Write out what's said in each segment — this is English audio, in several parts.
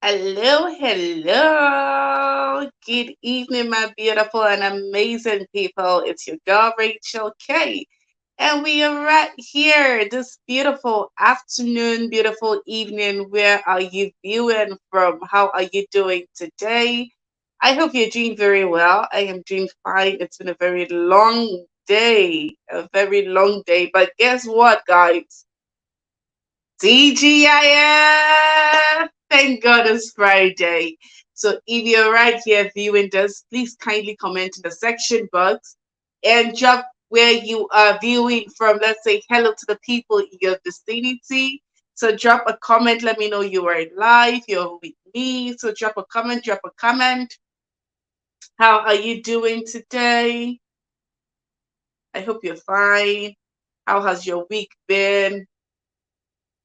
Hello, hello. Good evening, my beautiful and amazing people. It's your girl, Rachel K. And we are right here this beautiful afternoon, beautiful evening. Where are you viewing from? How are you doing today? I hope you're doing very well. I am doing fine. It's been a very long day, a very long day. But guess what, guys? TGIF! Thank God it's Friday. So if you're right here viewing this, please kindly comment in the section box and drop where you are viewing from. Let's say hello to the people in your vicinity. So drop a comment. Let me know you are live. You're with me. So drop a comment. Drop a comment. How are you doing today? I hope you're fine. How has your week been?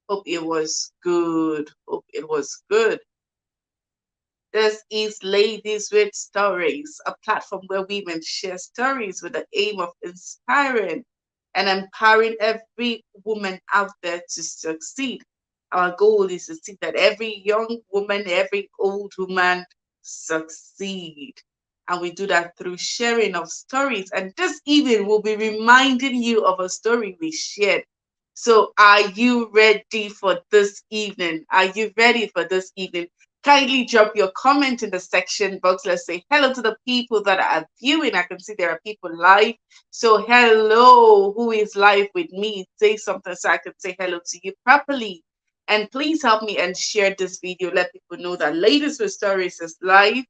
Hope it was good. Hope it was good. This is Ladies with Stories, a platform where women share stories with the aim of inspiring and empowering every woman out there to succeed. Our goal is to see that every young woman, every old woman succeed. And we do that through sharing of stories. And this evening, we'll be reminding you of a story we shared. So, are you ready for this evening? Are you ready for this evening? Kindly drop your comment in the section box. Let's say hello to the people that are viewing. I can see there are people live. So hello, who is live with me? Say something so I can say hello to you properly. And please help me and share this video. Let people know that Ladies with Stories is live.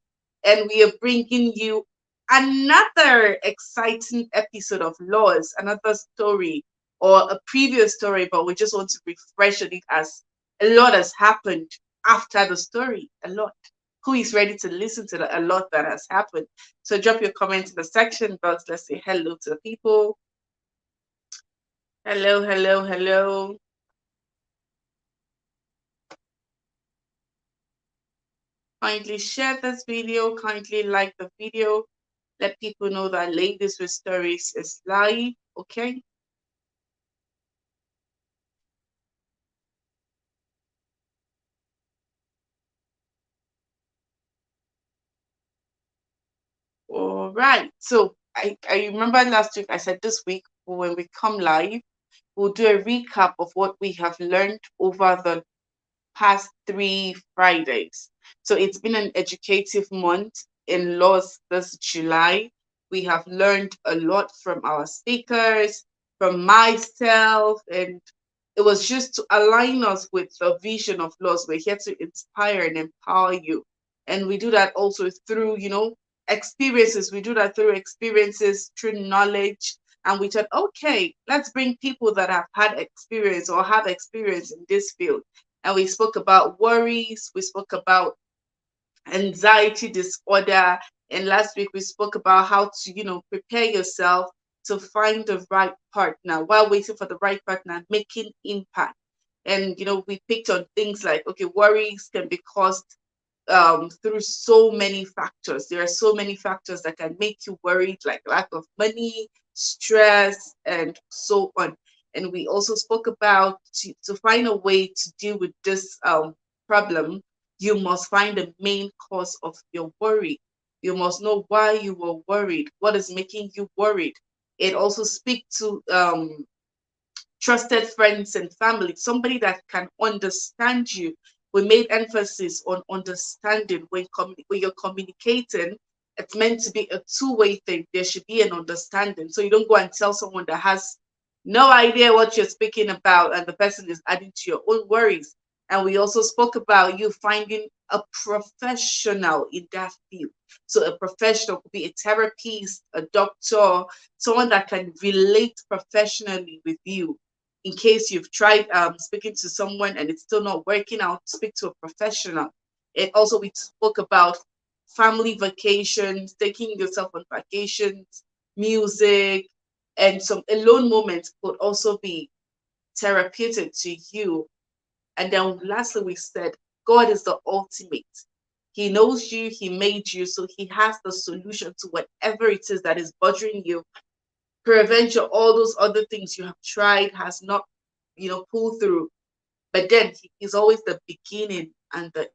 And we are bringing you another exciting episode of Laws, another story or a previous story, but we just want to refresh on it as a lot has happened after the story. A lot. Who is ready to listen to a lot that has happened? So drop your comments in the section box. Let's say hello to the people. Hello, hello, hello. Kindly share this video. Kindly like the video. Let people know that Ladies with Stories is live. Okay. All right. So I remember last week I said this week when we come live, we'll do a recap of what we have learned over the past 3 Fridays. So it's been an educative month in laws this July. We have learned a lot from our speakers, from myself, and it was just to align us with the vision of laws. We're here to inspire and empower you. And we do that also through, experiences. We do that through experiences, through knowledge. And we thought, okay, let's bring people that have had experience or have experience in this field. And we spoke about worries, we spoke about anxiety disorder, and last week we spoke about how to, prepare yourself to find the right partner while waiting for the right partner, making impact. And we picked on things like, okay, worries can be caused through so many factors. There are so many factors that can make you worried, like lack of money, stress, and so on. And we also spoke about to find a way to deal with this problem, you must find the main cause of your worry. You must know why you were worried, what is making you worried. It also speaks to trusted friends and family, somebody that can understand you. We made emphasis on understanding when you're communicating. It's meant to be a two-way thing. There should be an understanding. So you don't go and tell someone that has no idea what you're speaking about, and the person is adding to your own worries. And we also spoke about you finding a professional in that field. So a professional could be a therapist, a doctor, someone that can relate professionally with you. In case you've tried speaking to someone and it's still not working out, speak to a professional. And also we spoke about family vacations, taking yourself on vacations, music, and some alone moments could also be therapeutic to you. And then lastly, we said God is the ultimate. He knows you, He made you, so He has the solution to whatever it is that is bothering you. Prevention, all those other things you have tried has not, pulled through. But then He is always the beginning and the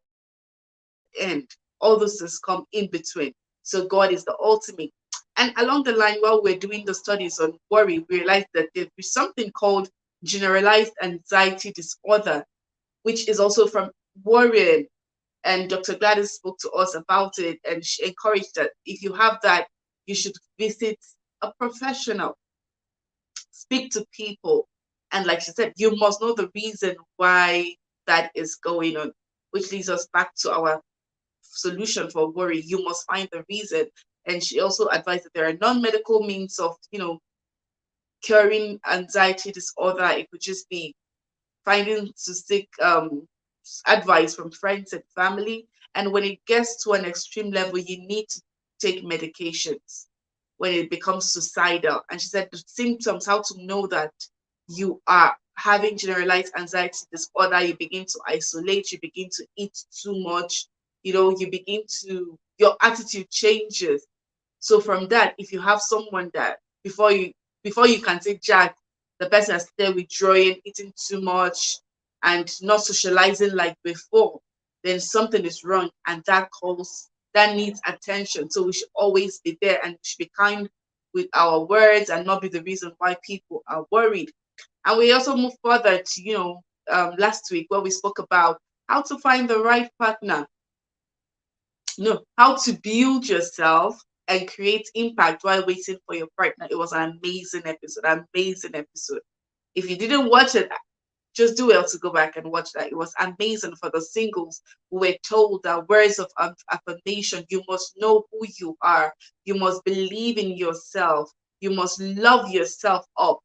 end. All those things come in between. So God is the ultimate. And along the line, while we're doing the studies on worry, we realized that there's something called generalized anxiety disorder, which is also from worrying. And Dr. Gladys spoke to us about it, and she encouraged that if you have that, you should visit a professional, speak to people. And like she said, you must know the reason why that is going on, which leads us back to our solution for worry. You must find the reason. And she also advised that there are non-medical means of, curing anxiety disorder. It could just be finding to seek advice from friends and family. And when it gets to an extreme level, you need to take medications when it becomes suicidal. And she said the symptoms, how to know that you are having generalized anxiety disorder, you begin to isolate, you begin to eat too much, you begin to, your attitude changes. So from that, if you have someone that before you can say Jack, the person is there withdrawing, eating too much, and not socializing like before, then something is wrong, and that needs attention. So we should always be there, and we should be kind with our words and not be the reason why people are worried. And we also move further to last week where we spoke about how to find the right partner. No, how to build yourself and create impact while waiting for your partner. It was an amazing episode, amazing episode. If you didn't watch it, just do well to go back and watch that. It was amazing for the singles who were told that words of affirmation. You must know who you are. You must believe in yourself. You must love yourself up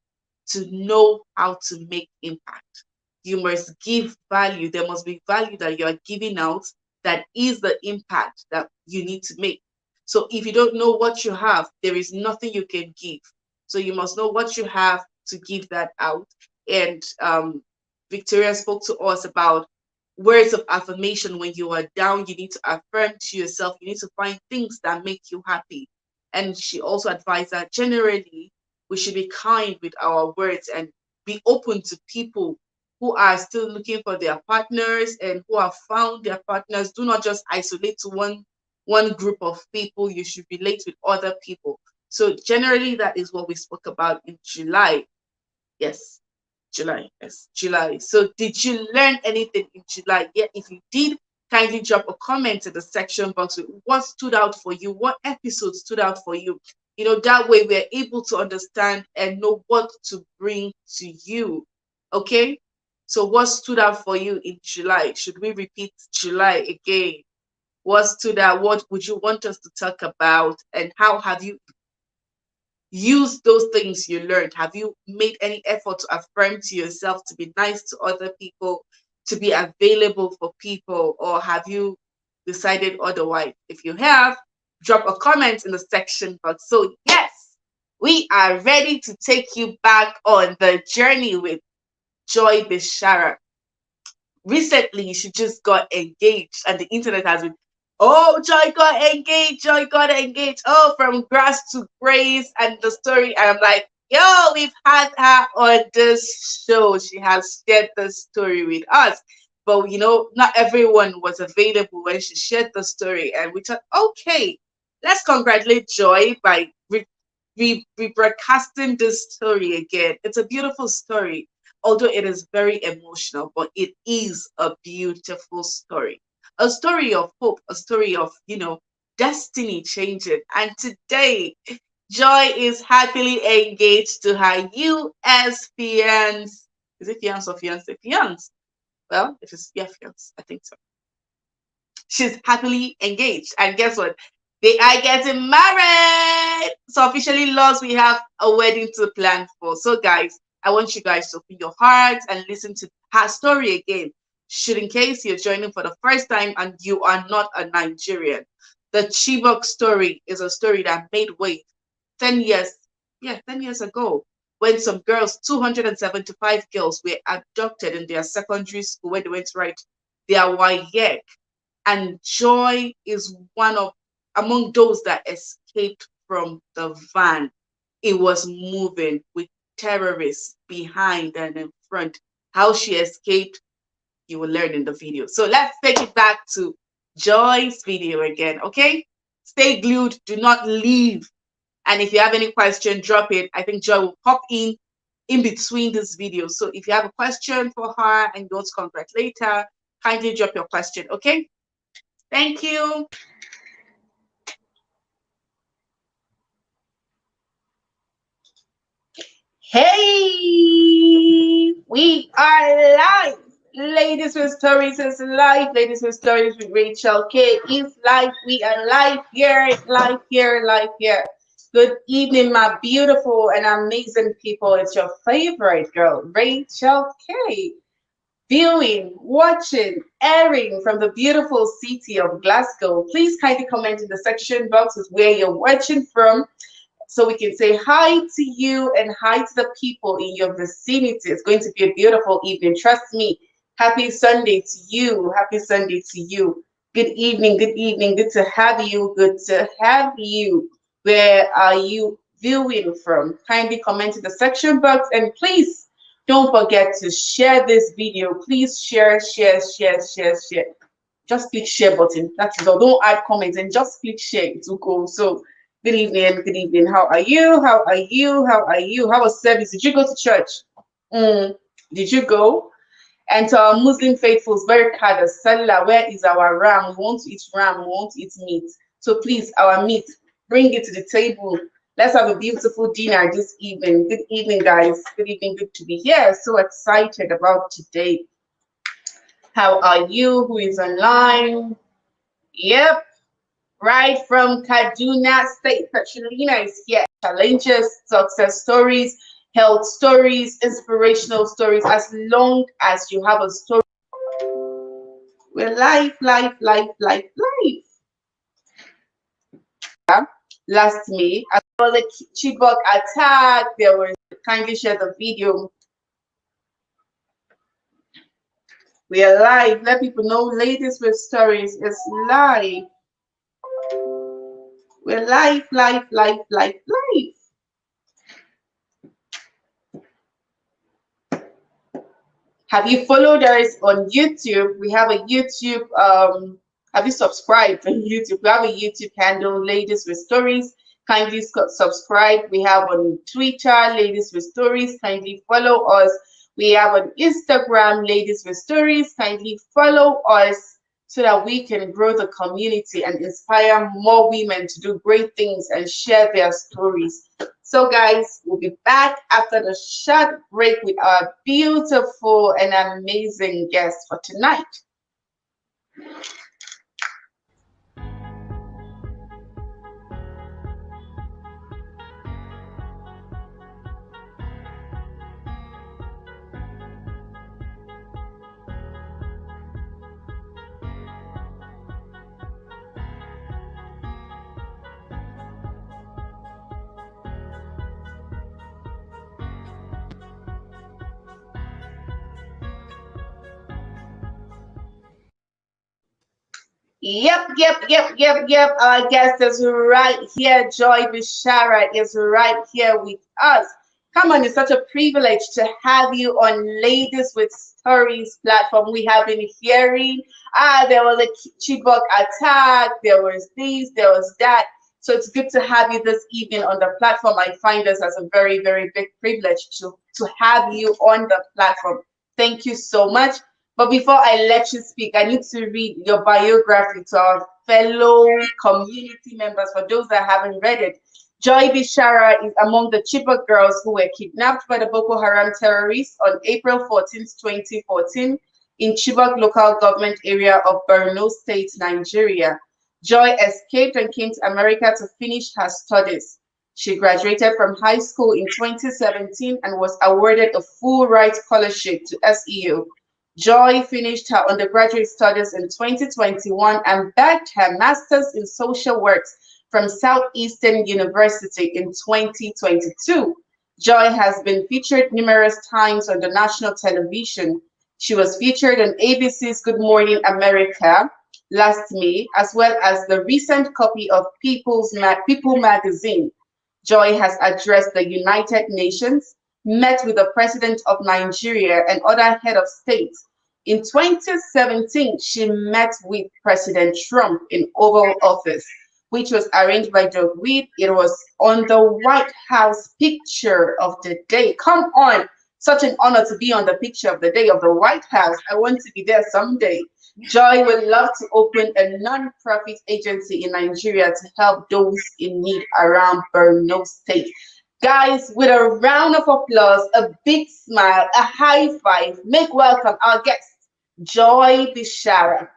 to know how to make impact. You must give value. There must be value that you are giving out that is the impact that you need to make. So if you don't know what you have, there is nothing you can give. So you must know what you have to give that out. And Victoria spoke to us about words of affirmation. When you are down, you need to affirm to yourself. You need to find things that make you happy. And she also advised that generally we should be kind with our words and be open to people who are still looking for their partners and who have found their partners. Do not just isolate to one group of people. You should relate with other people. So generally, that is what we spoke about in July. Yes, July. Yes, July. So did you learn anything in July? Yeah, if you did, kindly drop a comment in the section box with what stood out for you, what episode stood out for you. That way we're able to understand and know what to bring to you. Okay? So what stood out for you in July? Should we repeat July again? What stood out? What would you want us to talk about? And how have you used those things you learned? Have you made any effort to affirm to yourself, to be nice to other people, to be available for people? Or have you decided otherwise? If you have, drop a comment in the section box. So yes, we are ready to take you back on the journey with Joy Bishara. Recently, she just got engaged, and the internet has been, oh, Joy got engaged, Joy got engaged. Oh, from grass to grace, and the story. And I'm like, yo, we've had her on this show. She has shared the story with us. But not everyone was available when she shared the story. And we thought, okay, let's congratulate Joy by rebroadcasting this story again. It's a beautiful story, although it is very emotional, but it is a beautiful story. A story of hope, a story of, destiny changing. And today, Joy is happily engaged to her US fiance. Is it fiance or fiance? Fiance. Well, if it's fiance, I think so. She's happily engaged. And guess what? They are getting married. So officially, Laws, we have a wedding to plan for. So guys, I want you guys to open your hearts and listen to her story again. Should in case you're joining for the first time and you are not a Nigerian, the Chibok story is a story that made wave 10 years, 10 years ago, when some girls, 275 girls, were abducted in their secondary school when they went to write their WAEC. And Joy is one of among those that escaped from the van. It was moving with terrorists behind and in front. How she escaped, you will learn in the video. So let's take it back to Joy's video again. Okay, stay glued, do not leave. And if you have any question, drop it. I think Joy will pop in between this video. So if you have a question for her and you want to convert later, kindly drop your question. Okay, thank you. Hey, we are live. Ladies with Stories is live. Ladies with Stories with Rachel K is live. We are live here, live here, live here. Good evening, my beautiful and amazing people. It's your favorite girl, Rachel K. Viewing, watching, airing from the beautiful city of Glasgow. Please kindly comment in the section box with where you're watching from, so we can say hi to you and hi to the people in your vicinity. It's going to be a beautiful evening. Trust me. Happy Sunday to you. Happy Sunday to you. Good evening. Good evening. Good to have you. Good to have you. Where are you viewing from? Kindly comment in the section box, and please don't forget to share this video. Please share, share, share, share, share. Just click share button. That is all. Don't add comments and just click share. It will go. So good evening, good evening. How are you? How are you? How are you? How was service? Did you go to church? Did you go? And to our Muslim faithfuls, very kind of Salah, where is our ram? We want to eat ram, we want to eat meat. So please, our meat, bring it to the table. Let's have a beautiful dinner this evening. Good evening, guys. Good evening, good to be here. So excited about today. How are you? Who is online? Yep. Right from Kaduna State, Petrolina is here. Challenges, success stories, health stories, inspirational stories. As long as you have a story, we're live, live, live, live, live. Last May, as well as the Chibok attack, there was, kindly share the video. We are live. Let people know Ladies with Stories is live. We're live, live, live, live, live. Have you followed us on YouTube? We have a YouTube, have you subscribed on YouTube? We have a YouTube handle, Ladies with Stories. Kindly subscribe. We have on Twitter, Ladies with Stories. Kindly follow us. We have on Instagram, Ladies with Stories. Kindly follow us so that we can grow the community and inspire more women to do great things and share their stories. So guys, we'll be back after the short break with our beautiful and amazing guest for tonight. Yep. Our guest is right here. Joy Bishara is right here with us. Come on, it's such a privilege to have you on Ladies with Stories platform. We have been hearing, there was a Chibok attack, there was this, there was that. So it's good to have you this evening on the platform. I find this as a very, very big privilege to have you on the platform. Thank you so much. But before I let you speak, I need to read your biography to our fellow community members. For those that haven't read it, Joy Bishara is among the Chibok girls who were kidnapped by the Boko Haram terrorists on April 14, 2014, in Chibok local government area of Borno State, Nigeria. Joy escaped and came to America to finish her studies. She graduated from high school in 2017 and was awarded a full ride scholarship to SEU. Joy finished her undergraduate studies in 2021 and bagged her master's in social works from Southeastern University in 2022. Joy has been featured numerous times on the national television. She was featured on ABC's Good Morning America last May, as well as the recent copy of People magazine. Joy has addressed the United Nations, met with the President of Nigeria and other head of states, In 2017, she met with President Trump in Oval Office, which was arranged by Doug Wead. It was on the White House picture of the day. Come on, such an honor to be on the picture of the day of the White House. I want to be there someday. Joy would love to open a non-profit agency in Nigeria to help those in need around Borno State. Guys, with a round of applause, a big smile, a high five, make welcome our guest, Joy Bishara.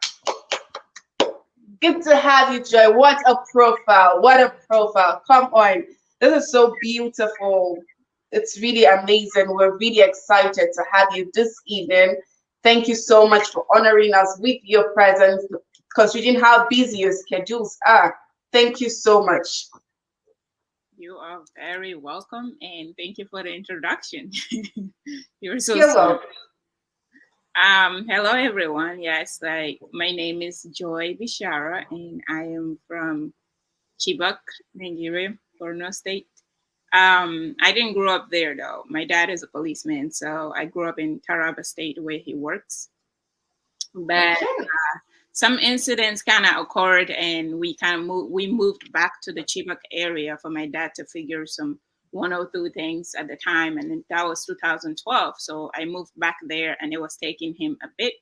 Good to have you, Joy. What a profile. What a profile. Come on. This is so beautiful. It's really amazing. We're really excited to have you this evening. Thank you so much for honoring us with your presence, considering how busy your schedules are. Thank you so much. You are very welcome, and thank you for the introduction. You're so You're sweet. welcome. Hello everyone. Yes, like my name is Joy Bishara, and I am from Chibok, Nigeria, Borno State. I didn't grow up there though. My dad is a policeman, so I grew up in Taraba State where he works. But Okay. some incidents kind of occurred, and we moved back to the Chibok area for my dad to figure some 102 things at the time, and then that was 2012. So I moved back there, and it was taking him a bit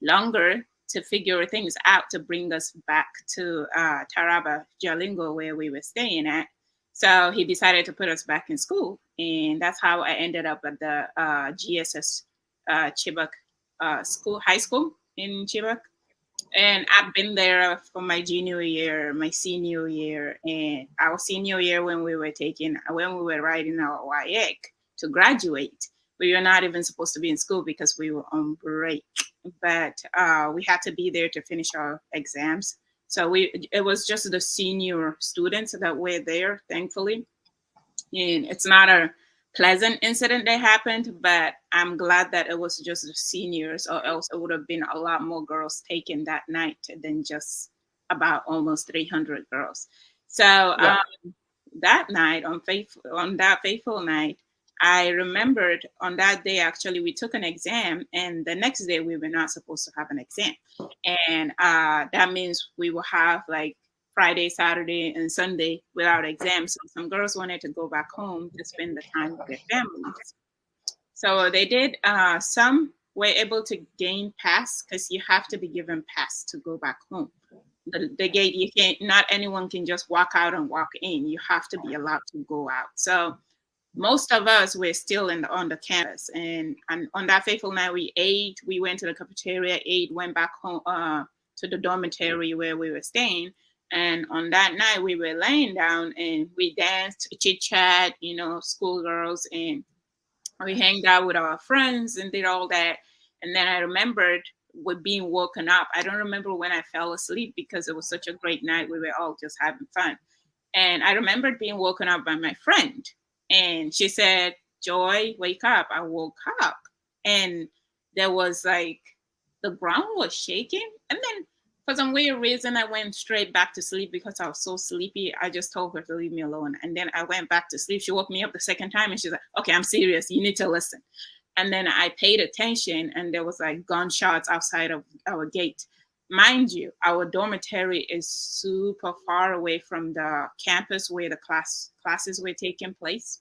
longer to figure things out to bring us back to Taraba, Jalingo, where we were staying at. So he decided to put us back in school, and that's how I ended up at the GSS Chibok high school in Chibok. And I've been there for my junior year, my senior year, and our senior year when we were writing our YEC to graduate. We were not even supposed to be in school because we were on break, but we had to be there to finish our exams. So it was just the senior students that were there, thankfully. And it's not a pleasant incident that happened, but I'm glad that it was just the seniors, or else it would have been a lot more girls taken that night than just about almost 300 girls. So Yeah. that night, on that fateful night, I remembered on that day actually we took an exam, and the next day we were not supposed to have an exam, and that means we will have like Friday, Saturday, and Sunday without exams. So some girls wanted to go back home to spend the time with their families. So they did. Some were able to gain pass because you have to be given pass to go back home. The gate, you can't. Not anyone can just walk out and walk in. You have to be allowed to go out. So most of us were still on the campus, and on that fateful night we ate. We went to the cafeteria, ate, went back home to the dormitory where we were staying. And on that night, we were laying down and we danced, chit chat, schoolgirls, and we hanged out with our friends and did all that. And then I remembered with being woken up. I don't remember when I fell asleep because it was such a great night. We were all just having fun. And I remembered being woken up by my friend. And she said, Joy, wake up. I woke up. And there was like, the ground was shaking. And then for some weird reason, I went straight back to sleep because I was so sleepy. I just told her to leave me alone. And then I went back to sleep. She woke me up the second time and she's like, okay, I'm serious. You need to listen. And then I paid attention, and there was like gunshots outside of our gate. Mind you, our dormitory is super far away from the campus where the classes were taking place.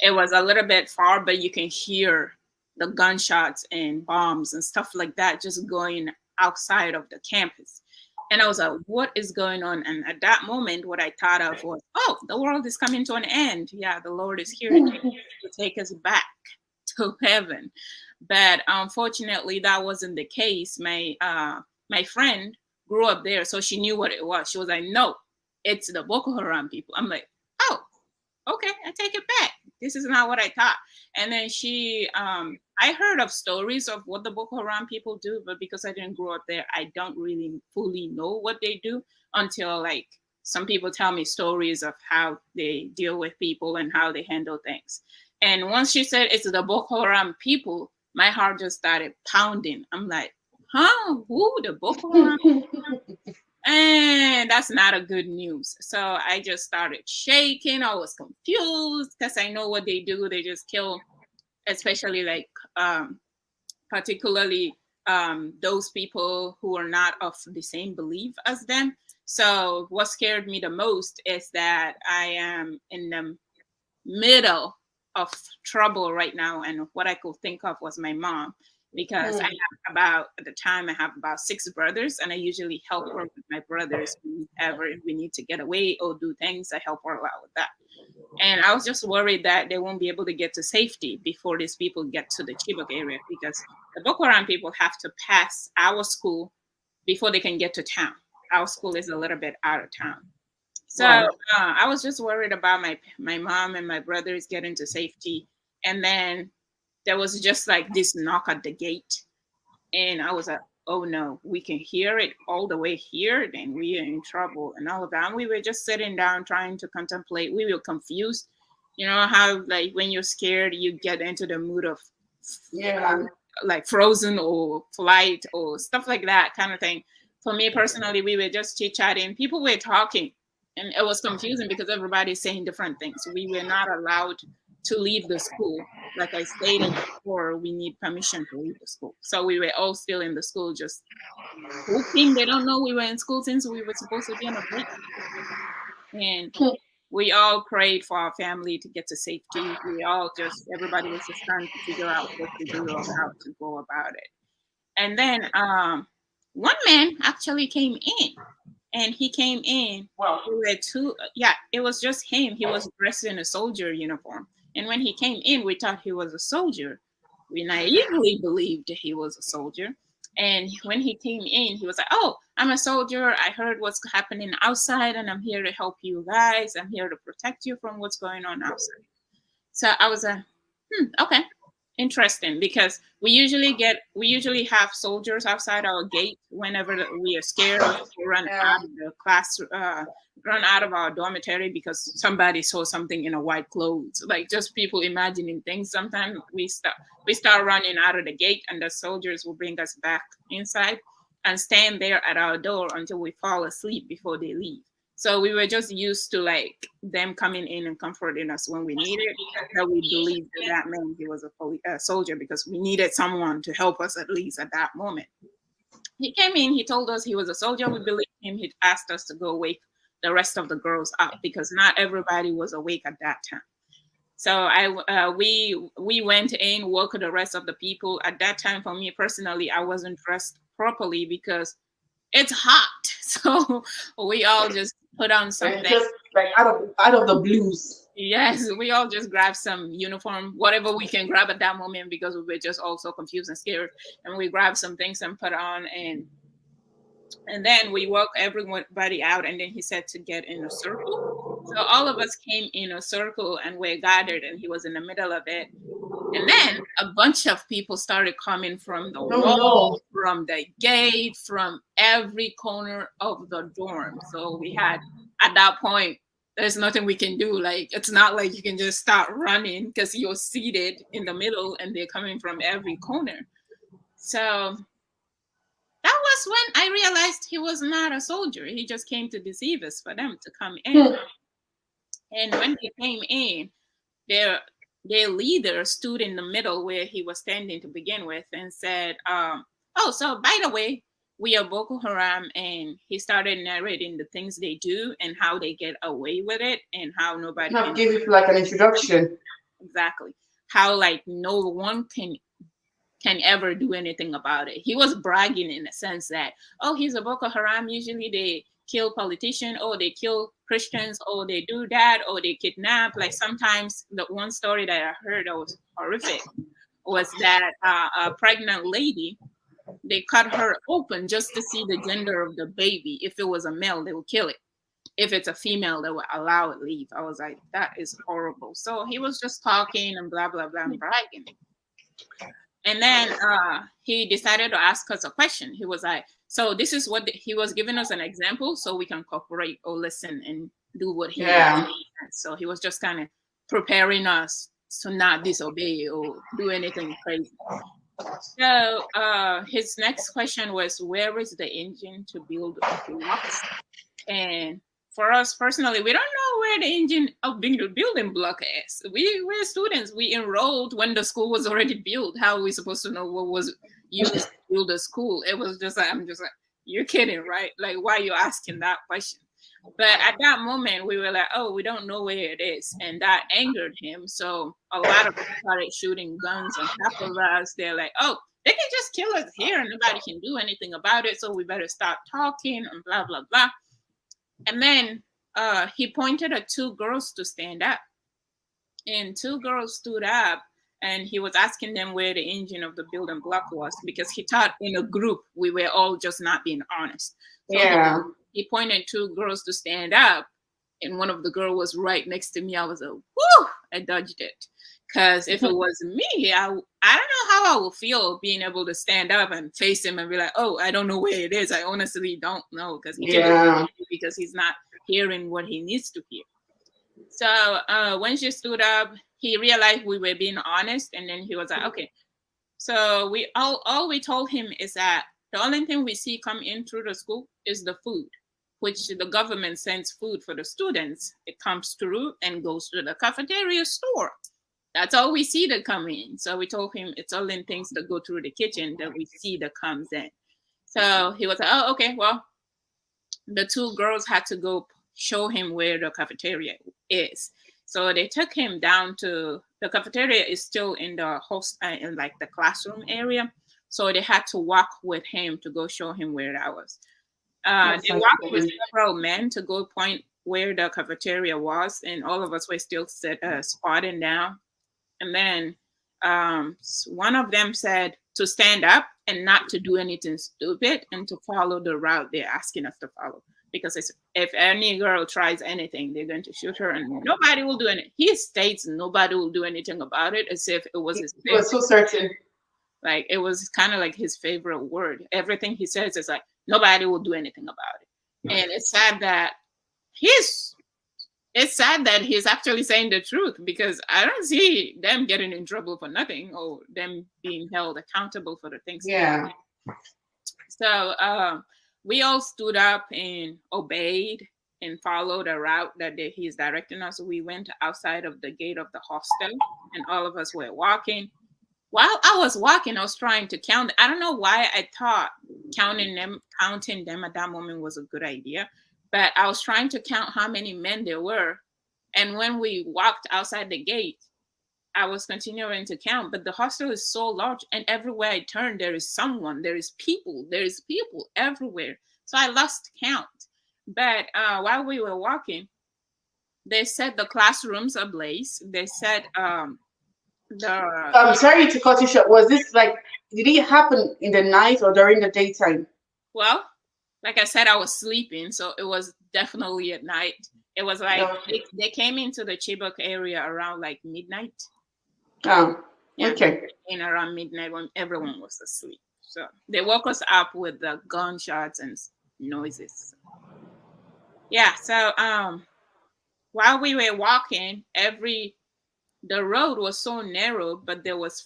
It was a little bit far, but you can hear the gunshots and bombs and stuff like that just going outside of the campus. And I was like, what is going on? And at that moment, what I thought of was, oh, the world is coming to an end. Yeah, the Lord is here to take us back to heaven. But unfortunately, that wasn't the case. My friend grew up there, so she knew what it was. She was like, no, it's the Boko Haram people. I'm like, oh, okay, I take it back. This is not what I thought. And then I heard of stories of what the Boko Haram people do, but because I didn't grow up there, I don't really fully know what they do until like some people tell me stories of how they deal with people and how they handle things. And once she said it's the Boko Haram people, my heart just started pounding. I'm like, huh? Who? The Boko Haram? And that's not a good news. So I just started shaking. I was confused because I know what they do. They just kill, especially like particularly those people who are not of the same belief as them. So what scared me the most is that I am in the middle of trouble right now, and what I could think of was my mom, because I have about, at the time I have about 6 brothers, and I usually help her with my brothers whenever we need to get away or do things. I help her out with that. And I was just worried that they won't be able to get to safety before these people get to the Chibok area, because the Boko Haram people have to pass our school before they can get to town. Our school is a little bit out of town. So I was just worried about my mom and my brothers getting to safety. And then there was just like this knock at the gate. And I was like, oh no, we can hear it all the way here, then we are in trouble and all of that. And we were just sitting down trying to contemplate. We were confused. You know how like when you're scared, you get into the mood of like frozen or flight or stuff like that kind of thing. For me personally, we were just chit-chatting. People were talking, and it was confusing because everybody's saying different things. We were not allowed to leave the school. Like I stated before, we need permission to leave the school. So we were all still in the school, just hoping they don't know we were in school since we were supposed to be on a break. And we all prayed for our family to get to safety. Everybody was just trying to figure out what to do or how to go about it. And then one man actually came in. And he came in. Well, it was just him. He was dressed in a soldier uniform. And when he came in, we thought he was a soldier. We naively believed he was a soldier. And when he came in, he was like, oh, I'm a soldier. I heard what's happening outside, and I'm here to help you guys. I'm here to protect you from what's going on outside. So I was like, okay. Interesting, because we usually have soldiers outside our gate whenever we are scared or run out of the class, run out of our dormitory because somebody saw something in a white clothes. Like just people imagining things. Sometimes we start running out of the gate, and the soldiers will bring us back inside and stand there at our door until we fall asleep before they leave. So we were just used to like them coming in and comforting us when we needed. That we believed that meant he was a soldier, because we needed someone to help us at least at that moment. He came in, he told us he was a soldier. We believed him. He asked us to go wake the rest of the girls up because not everybody was awake at that time. So we went in, woke the rest of the people. At that time, for me personally, I wasn't dressed properly because it's hot. So we all just put on something. Just like out of the blues. Yes, we all just grabbed some uniform, whatever we can grab at that moment, because we were just all so confused and scared. And we grabbed some things and put on, and then we woke everybody out, and then he said to get in a circle. So all of us came in a circle and we're gathered, and he was in the middle of it. And then a bunch of people started coming from the wall, from the gate, from every corner of the dorm. So we had, at that point, there's nothing we can do. Like, it's not like you can just start running because you're seated in the middle and they're coming from every corner. So that was when I realized he was not a soldier. He just came to deceive us for them to come in. And when they came in, their leader stood in the middle where he was standing to begin with and said, oh, so by the way, we are Boko Haram. And he started narrating the things they do and how they get away with it and how nobody can give it like an introduction. Exactly. How like no one can ever do anything about it. He was bragging in the sense that, oh, he's a Boko Haram. Usually they kill politicians, or they kill Christians, or they do that, or they kidnap. Like sometimes the one story that I heard that was horrific was that a pregnant lady, they cut her open just to see the gender of the baby. If it was a male, they would kill it. If it's a female, they would allow it leave. I was like, that is horrible. So he was just talking and blah, blah, blah, and bragging. And then he decided to ask us a question. He was like, so this is what he was giving us an example so we can cooperate or listen and do what he wanted. So he was just kind of preparing us to not disobey or do anything crazy. So his next question was, where is the engine to build blocks? And for us personally, we don't know where the engine of being the building block is. We're students. We enrolled when the school was already built. How are we supposed to know what was used to build a school? It was just like, I'm just like, you're kidding, right? Like, why are you asking that question? But at that moment, we were like, oh, we don't know where it is. And that angered him. So a lot of people started shooting guns on top of us. They're like, oh, they can just kill us here and nobody can do anything about it. So we better stop talking and blah, blah, blah. And then he pointed at two girls to stand up. And two girls stood up and he was asking them where the engine of the building block was because he thought in a group we were all just not being honest. So yeah. He pointed two girls to stand up, and one of the girls was right next to me. I was like, whoo, I dodged it. Because if it was me, I don't know how I would feel being able to stand up and face him and be like, oh, I don't know where it is. I honestly don't know because he's not hearing what he needs to hear. So when she stood up, he realized we were being honest, and then he was like, okay. So we all we told him is that the only thing we see come in through the school is the food, which the government sends food for the students. It comes through and goes to the cafeteria store. That's all we see that come in. So we told him it's only things that go through the kitchen that we see that comes in. So he was like, oh, okay, well, the two girls had to go show him where the cafeteria is. So they took him down to the cafeteria is still in the host, in like the classroom area. So they had to walk with him to go show him where that was. They walked with several men to go point where the cafeteria was, and all of us were still squatting down. And then one of them said to stand up and not to do anything stupid and to follow the route they're asking us to follow. Because if any girl tries anything, they're going to shoot her and nobody will do anything. He states nobody will do anything about it as if it was his favorite. He was so certain. Like, it was kind of like his favorite word. Everything he says is like, nobody will do anything about it. And it's sad that he's actually saying the truth, because I don't see them getting in trouble for nothing or them being held accountable for the things. Yeah. So we all stood up and obeyed and followed the route that he's directing us. We went outside of the gate of the hostel and all of us were walking. While I was walking, I was trying to count. I don't know why I thought counting them at that moment was a good idea, but I was trying to count how many men there were. And when we walked outside the gate, I was continuing to count, but the hostel is so large and everywhere I turn, there is someone, there is people everywhere. So I lost count. But while we were walking, they set the classrooms ablaze. They set I'm sorry to cut you short. Was this like, did it happen in the night or during the daytime? Well, like I said, I was sleeping, so it was definitely at night. It was like they came into the Chibok area around like midnight. Oh, okay. In around midnight when everyone was asleep. So they woke us up with the gunshots and noises. Yeah. So while we were walking, the road was so narrow, but there was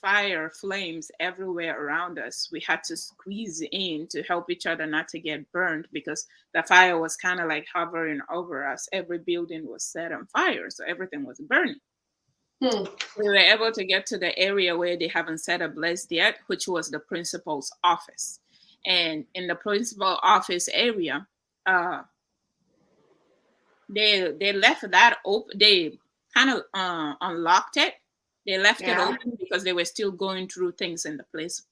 flames everywhere around us. We had to squeeze in to help each other not to get burned because the fire was kind of like hovering over us. Every building was set on fire, so everything was burning. We were able to get to the area where they haven't set ablaze yet, which was the principal's office. And in the principal office area, they left that open. They kind of unlocked it. They left it open because they were still going through things in the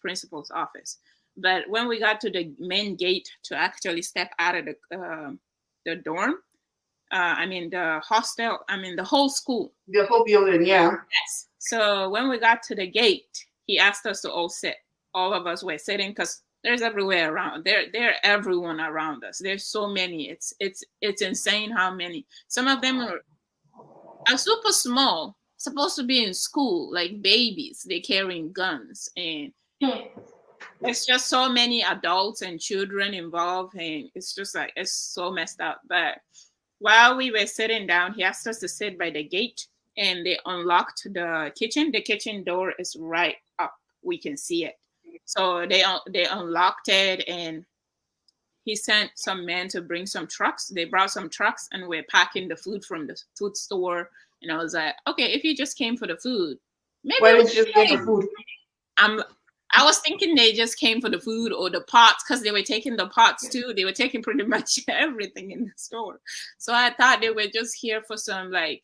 principal's office. But when we got to the main gate to actually step out of the dorm, the hostel, the whole school. The whole building, yeah. Yes. So when we got to the gate, he asked us to all sit. All of us were sitting because there's everywhere around. There everyone around us. There's so many. It's insane how many. Some of them are super small, supposed to be in school, like babies. They're carrying guns, and there's just so many adults and children involved, and it's just like it's so messed up. But while we were sitting down, he asked us to sit by the gate, and they unlocked the kitchen. The kitchen door is right up; we can see it. So they unlocked it, and he sent some men to bring some trucks. They brought some trucks and we're packing the food from the food store. And I was like, okay, if you just came for the food, maybe Why we didn't you just get the can. food? I was thinking they just came for the food or the pots, because they were taking the pots too. They were taking pretty much everything in the store. So I thought they were just here for some like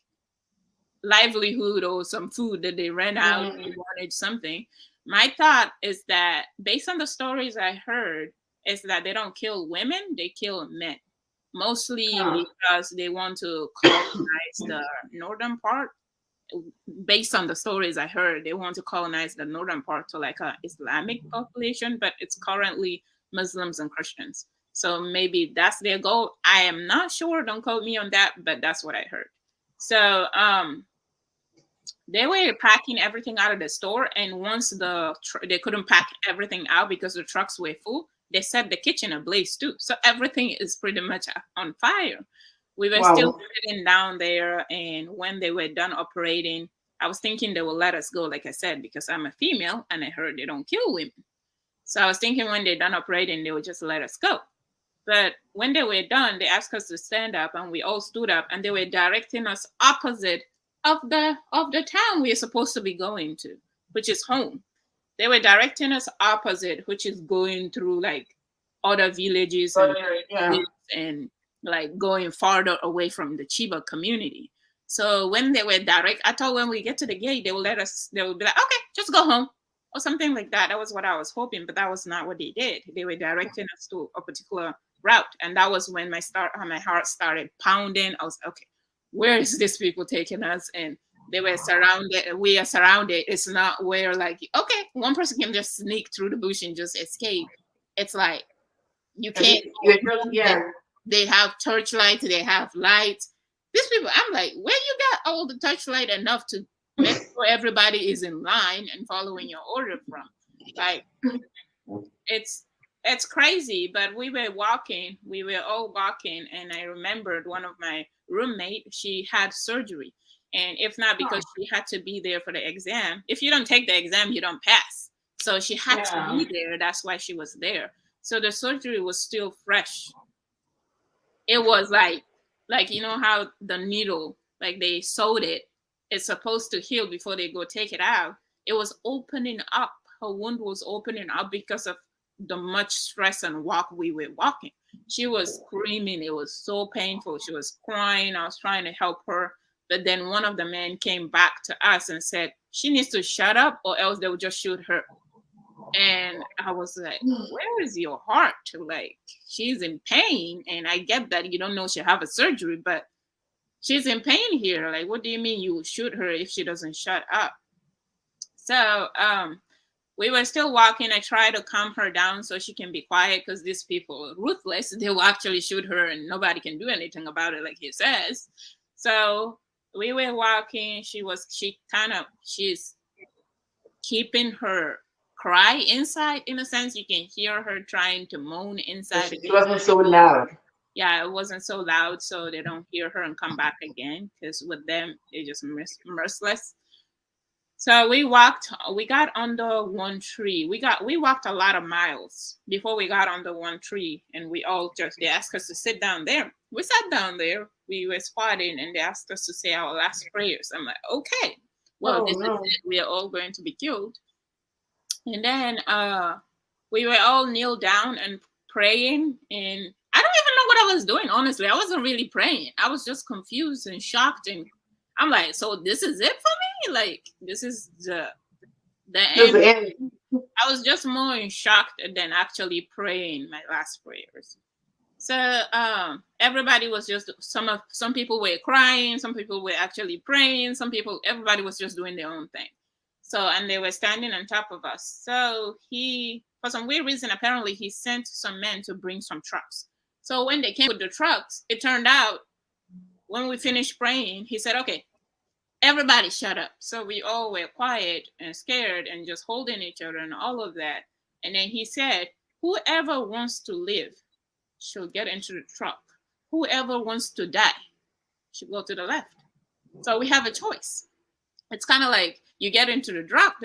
livelihood or some food that they ran out and wanted something. My thought is that based on the stories I heard, is that they don't kill women, they kill men. Mostly because they want to colonize the northern part. Based on the stories I heard, they want to colonize the northern part to like a Islamic population, but it's currently Muslims and Christians. So maybe that's their goal. I am not sure. Don't quote me on that, but that's what I heard. So they were packing everything out of the store, and once they couldn't pack everything out because the trucks were full, they set the kitchen ablaze too. So everything is pretty much on fire. We were still sitting down there, and when they were done operating, I was thinking they will let us go, like I said, because I'm a female and I heard they don't kill women. So I was thinking when they're done operating, they would just let us go. But when they were done, they asked us to stand up, and we all stood up, and they were directing us opposite of the town we are supposed to be going to, which is home. They were directing us opposite, which is going through like other villages and like going farther away from the Chibok community. So when they were direct, I thought when we get to the gate, they will be like, okay, just go home or something like that. That was what I was hoping, but that was not what they did. They were directing us to a particular route. And that was when my heart started pounding. I was okay, where is this people taking us? And they were surrounded. We are surrounded. It's not where like, okay, one person can just sneak through the bush and just escape. It's like, you can't. They have torchlights, they have lights. These people, I'm like, where you got all the torchlight enough to make sure everybody is in line and following your order from? Like, it's crazy. But we were all walking, and I remembered one of my roommate, she had surgery. And if not because she had to be there for the exam, if you don't take the exam, you don't pass. So she had to be there. That's why she was there. So the surgery was still fresh. It was like you know how the needle, like they sewed it, it's supposed to heal before they go take it out. It was opening up. Her wound was opening up because of the much stress and walk we were walking. She was screaming. It was so painful. She was crying. I was trying to help her. But then one of the men came back to us and said, she needs to shut up or else they will just shoot her. And I was like, where is your heart? Like, she's in pain. And I get that you don't know she'll have a surgery, but she's in pain here. Like, what do you mean you will shoot her if she doesn't shut up? So we were still walking. I tried to calm her down so she can be quiet, because these people are ruthless. They will actually shoot her and nobody can do anything about it, like he says. So we were walking. She's keeping her cry inside, in a sense. You can hear her trying to moan inside. It wasn't so loud. Yeah, it wasn't so loud, so they don't hear her and come back again, because with them, they're just merciless. So we got under one tree. We walked a lot of miles before we got under one tree, and they asked us to sit down there. We sat down there. We were squatting, and they asked us to say our last prayers. I'm like, okay, well, is it. We are all going to be killed. And then we were all kneel down and praying, and I don't even know what I was doing, honestly. I wasn't really praying. I was just confused and shocked, and I'm like, so this is it for me? Like, this is the end. I was just more in shock than actually praying my last prayers. So everybody was just, some people were crying, some people were actually praying, everybody was just doing their own thing. So, and they were standing on top of us. So for some weird reason, apparently he sent some men to bring some trucks. So when they came with the trucks, it turned out when we finished praying, he said, okay, everybody shut up. So we all were quiet and scared and just holding each other and all of that. And then he said, whoever wants to live should get into the truck. Whoever wants to die should go to the left. So we have a choice. It's kind of like you get into the truck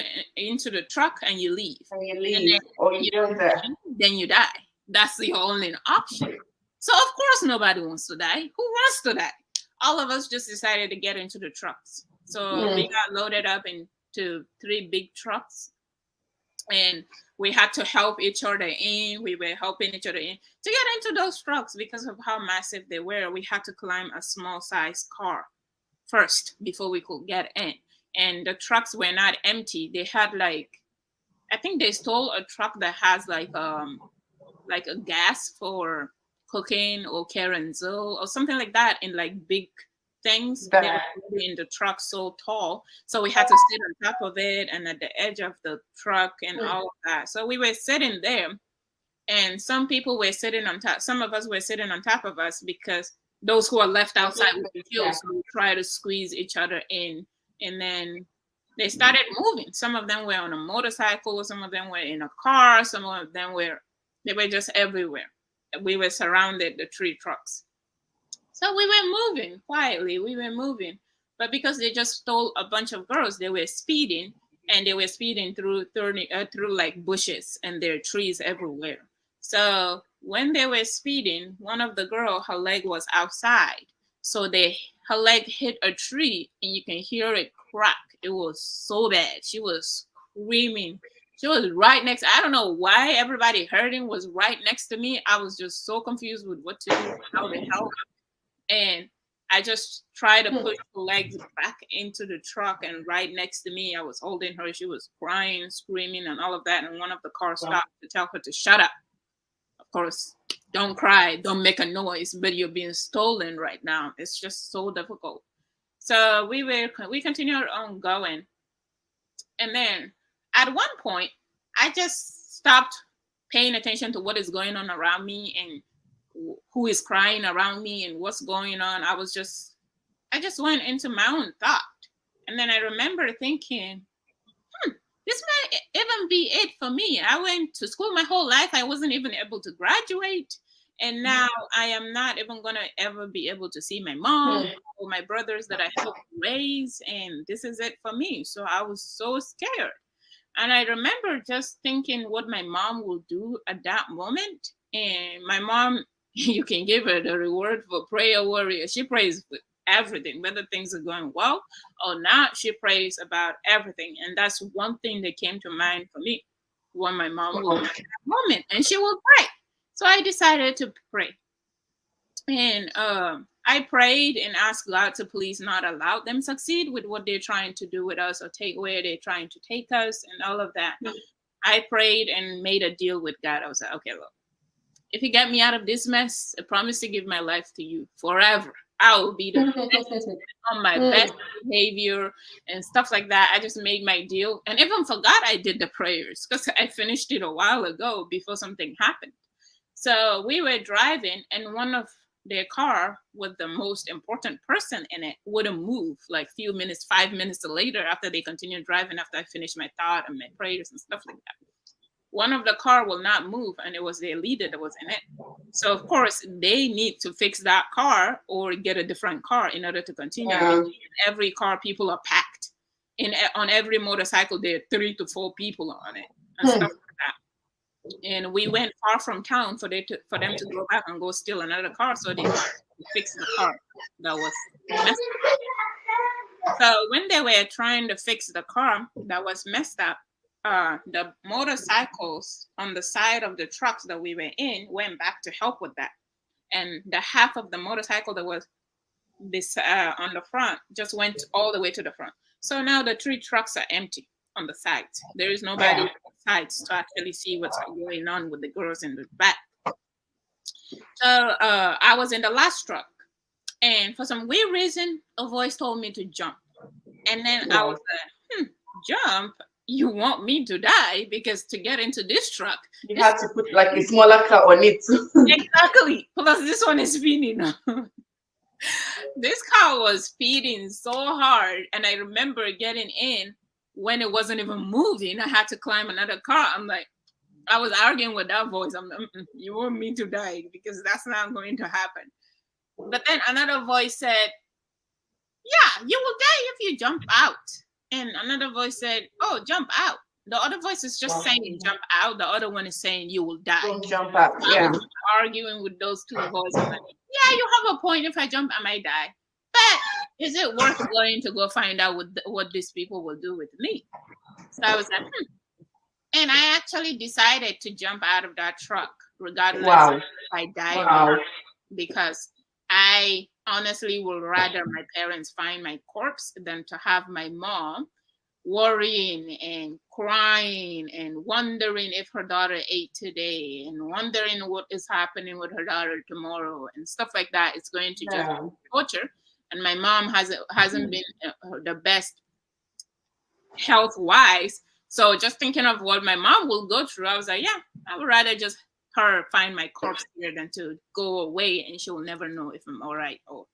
and you leave. And then, or you don't die. Then you die. That's the only option. So of course nobody wants to die. Who wants to die? All of us just decided to get into the trucks. So we got loaded up into 3 big trucks, and we had to help each other in. We were helping each other in to get into those trucks because of how massive they were. We had to climb a small size car first before we could get in. And the trucks were not empty. They had I think they stole a truck that has like a gas for cooking or kerosene or something like that in like big things. They were in the truck so tall, so we had to sit on top of it and at the edge of the truck and all of that. So we were sitting there, and some people were sitting on top. Some of us were sitting on top of us because those who are left outside would be killed. So we try to squeeze each other in, and then they started moving. Some of them were on a motorcycle, some of them were in a car, some of them were just everywhere. We were surrounded, the 3 trucks. So we were moving quietly. We were moving. But because they just stole a bunch of girls, they were speeding, and they were speeding through like bushes, and there are trees everywhere. So when they were speeding, one of the girls, her leg was outside. So her leg hit a tree, and you can hear it crack. It was so bad. She was screaming. She was right next. I don't know why everybody hurting was right next to me. I was just so confused with what to do, how to help. And I just tried to push the legs back into the truck, and right next to me, I was holding her. She was crying, screaming, and all of that. And one of the cars stopped to tell her to shut up. Of course, don't cry, don't make a noise, but you're being stolen right now. It's just so difficult. So we continued on going. And then at one point, I just stopped paying attention to what is going on around me and who is crying around me and what's going on. I just went into my own thought. And then I remember thinking, this might even be it for me. I went to school my whole life. I wasn't even able to graduate. And now I am not even going to ever be able to see my mom or my brothers that I helped raise. And this is it for me. So I was so scared. And I remember just thinking what my mom will do at that moment. And my mom, you can give her the reward for prayer warrior. She prays with everything, whether things are going well or not. She prays about everything. And that's one thing that came to mind for me, what my mom will do at that moment. And she will pray. So I decided to pray. And I prayed and asked God to please not allow them succeed with what they're trying to do with us or take where they're trying to take us and all of that. I prayed and made a deal with God. I was like, okay, look, if you get me out of this mess, I promise to give my life to you forever. I will be the best on my best behavior and stuff like that. I just made my deal and even forgot I did the prayers because I finished it a while ago before something happened. So we were driving and one of their car with the most important person in it wouldn't move like few minutes, 5 minutes later after they continued driving after I finished my thought and my prayers and stuff like that. One of the car will not move and it was their leader that was in it. So of course they need to fix that car or get a different car in order to continue. In every car people are packed. On every motorcycle there are 3 to 4 people on it and stuff like that. And we went far from town for them to go back and go steal another car so they could fix the car that was messed up. So when they were trying to fix the car that was messed up, the motorcycles on the side of the trucks that we were in went back to help with that. And the half of the motorcycle that was this on the front just went all the way to the front. So now the 3 trucks are empty on the sides. There is nobody on the sides to actually see what's going on with the girls in the back. So I was in the last truck. And for some weird reason, a voice told me to jump. And then I was like, jump? You want me to die? Because to get into this truck, you have to put like a smaller car on it. Exactly. Plus this one is speeding. This car was speeding so hard. And I remember getting in when it wasn't even moving. I had to climb another car. I'm like, I was arguing with that voice. I'm like, you want me to die? Because that's not going to happen. But then another voice said, yeah, you will die if you jump out. And another voice said, oh, jump out. The other voice is just saying jump out. The other one is saying you will die. Don't jump out. So I Yeah. was arguing with those two voices. Like, yeah, you have a point. If I jump, I might die. But is it worth going to go find out what these people will do with me? So I was like, and I actually decided to jump out of that truck, regardless Wow. if I die or Wow. not, because I honestly would rather my parents find my corpse than to have my mom worrying and crying and wondering if her daughter ate today and wondering what is happening with her daughter tomorrow and stuff like that. It's going to just Yeah. torture. And my mom hasn't been the best health wise. So just thinking of what my mom will go through, I was like, yeah, I would rather just her find my corpse here than to go away and she will never know if I'm all right or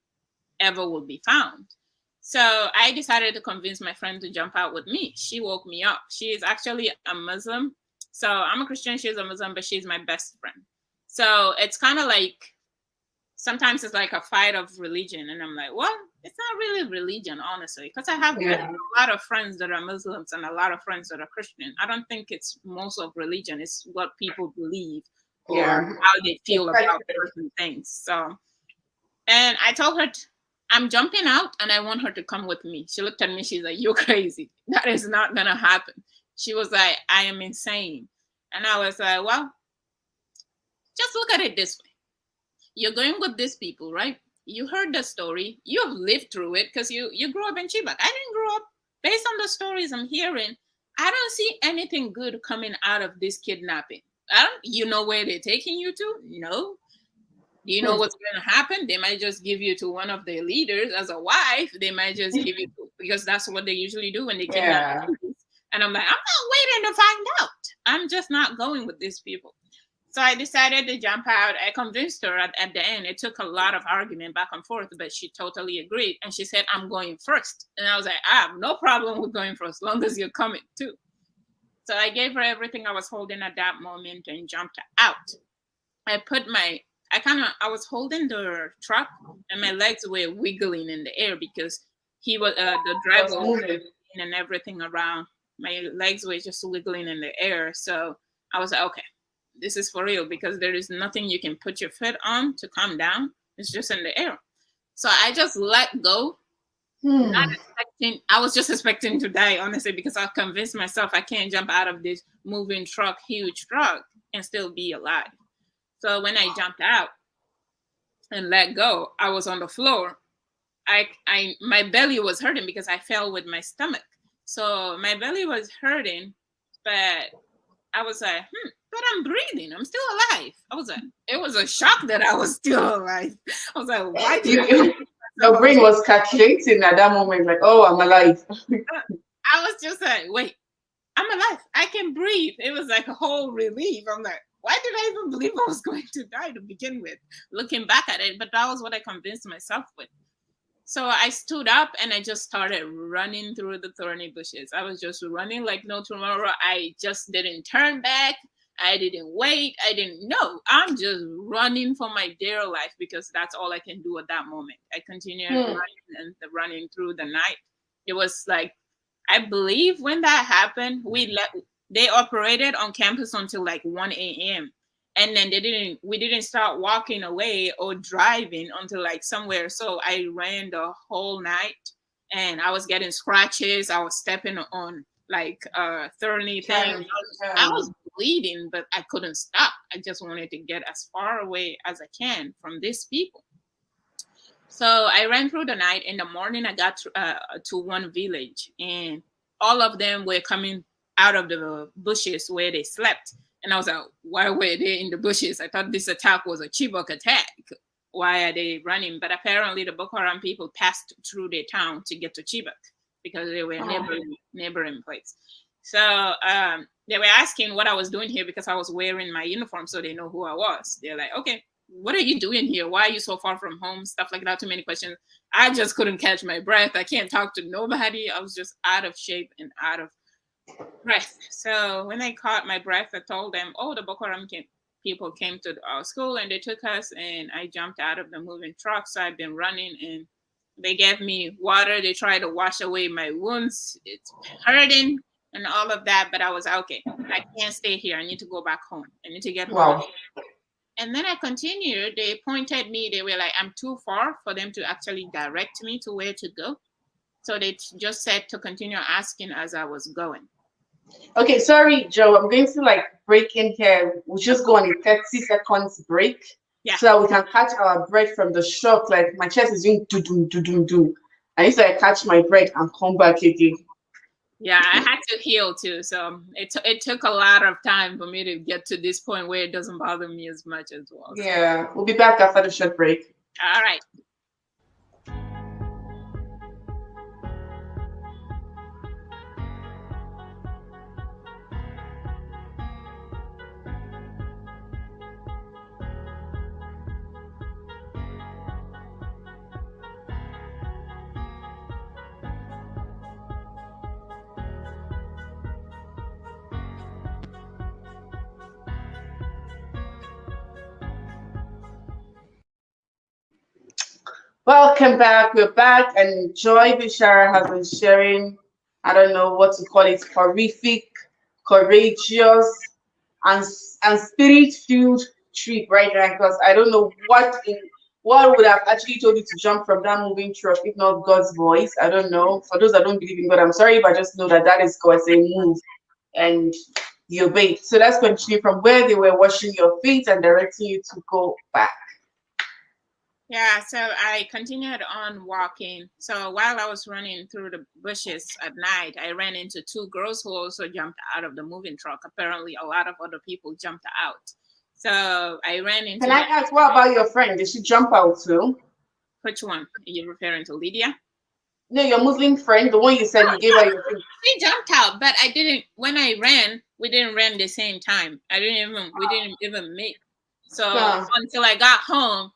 ever will be found. So I decided to convince my friend to jump out with me. She woke me up. She is actually a Muslim. So I'm a Christian, she's a Muslim, but she's my best friend. So it's kind of like, sometimes it's like a fight of religion. And I'm like, well, it's not really religion, honestly, because I have a lot of friends that are Muslims and a lot of friends that are Christian. I don't think it's most of religion. It's what people believe or how they feel about certain things. So, and I told her, I'm jumping out and I want her to come with me. She looked at me. She's like, you're crazy. That is not going to happen. She was like, I am insane. And I was like, well, just look at it this way. You're going with these people, right? You heard the story. You have lived through it because you grew up in Chibok. I didn't grow up. Based on the stories I'm hearing, I don't see anything good coming out of this kidnapping. You know where they're taking you to? No. Do you know what's going to happen? They might just give you to one of their leaders as a wife. They might just give you because that's what they usually do when they kidnap you. And I'm like, I'm not waiting to find out. I'm just not going with these people. So I decided to jump out. I convinced her at the end. It took a lot of argument back and forth, but she totally agreed. And she said, I'm going first. And I was like, I have no problem with going first, as long as you're coming too. So I gave her everything I was holding at that moment and jumped out. I was holding the truck and my legs were wiggling in the air because he was, the driver was moving and everything around. My legs were just wiggling in the air. So I was like, okay, this is for real because there is nothing you can put your foot on to calm down. It's just in the air. So I just let go. I was just expecting to die, honestly, because I convinced myself I can't jump out of this moving truck, huge truck, and still be alive. So when I jumped out and let go, I was on the floor. My belly was hurting because I fell with my stomach. So my belly was hurting, but I was like, but I'm breathing. I'm still alive. It was a shock that I was still alive. I was like, why did your brain was calculating at that moment, like, oh, I'm alive. I was just like, wait, I'm alive. I can breathe. It was like a whole relief. I'm like, why did I even believe I was going to die to begin with? Looking back at it, but that was what I convinced myself with. So I stood up and I just started running through the thorny bushes. I was just running like no tomorrow. I just didn't turn back. I didn't wait. I didn't know. I'm just running for my dear life because that's all I can do at that moment. I continued running through the night. It was like, I believe when that happened, they operated on campus until like 1 a.m. And then we didn't start walking away or driving until like somewhere. So I ran the whole night and I was getting scratches. I was stepping on like thorny things. I was bleeding, but I couldn't stop. I just wanted to get as far away as I can from these people. So I ran through the night. In the morning, I got to one village and all of them were coming out of the bushes where they slept. And I was like, why were they in the bushes? I thought this attack was a Chibok attack. Why are they running? But apparently the Boko Haram people passed through their town to get to Chibok because they were neighboring place. So they were asking what I was doing here because I was wearing my uniform so they know who I was. They're like, okay, what are you doing here? Why are you so far from home? Stuff like that. Too many questions. I just couldn't catch my breath. I can't talk to nobody. I was just out of shape and out of breath. So when I caught my breath, I told them, oh, the Boko Haram people came to our school and they took us and I jumped out of the moving truck. So I've been running and they gave me water. They tried to wash away my wounds. It's hurting. and all of that. But I was okay. I can't stay here. I need to go back home. I need to get home. Wow. And then I continued. They pointed me. They were like, I'm too far for them to actually direct me to where to go. So they just said to continue asking as I was going. Okay, sorry, Joe. I'm going to like break in here. We'll just go on a 30 seconds break Yeah. so that we can catch our breath from the shock. Like my chest is doing do do do do do. I need to like catch my breath and come back again. Yeah, I had to heal too. So it took a lot of time for me to get to this point where it doesn't bother me as much as well. So. Yeah, we'll be back after the short break. All right. Welcome back. We're back, and Joy Bishara has been sharing, I don't know what to call it, horrific, courageous, and spirit-filled trip right now. Because I don't know what would have actually told you to jump from that moving truck if not God's voice. I don't know. For those that don't believe in God, I'm sorry, but just know that that is God saying move, and you obey. So let's continue from where they were washing your feet and directing you to go back. Yeah, so I continued on walking. So while I was running through the bushes at night, I ran into two girls who also jumped out of the moving truck. Apparently, a lot of other people jumped out. So I ran into. Can I ask, what about your friend? Did she jump out too? Which one? Are you referring to Lydia? No, your Muslim friend, the one you said you gave her your food. She jumped out, but I didn't. When I ran, we didn't run the same time. We didn't even meet. So until I got home,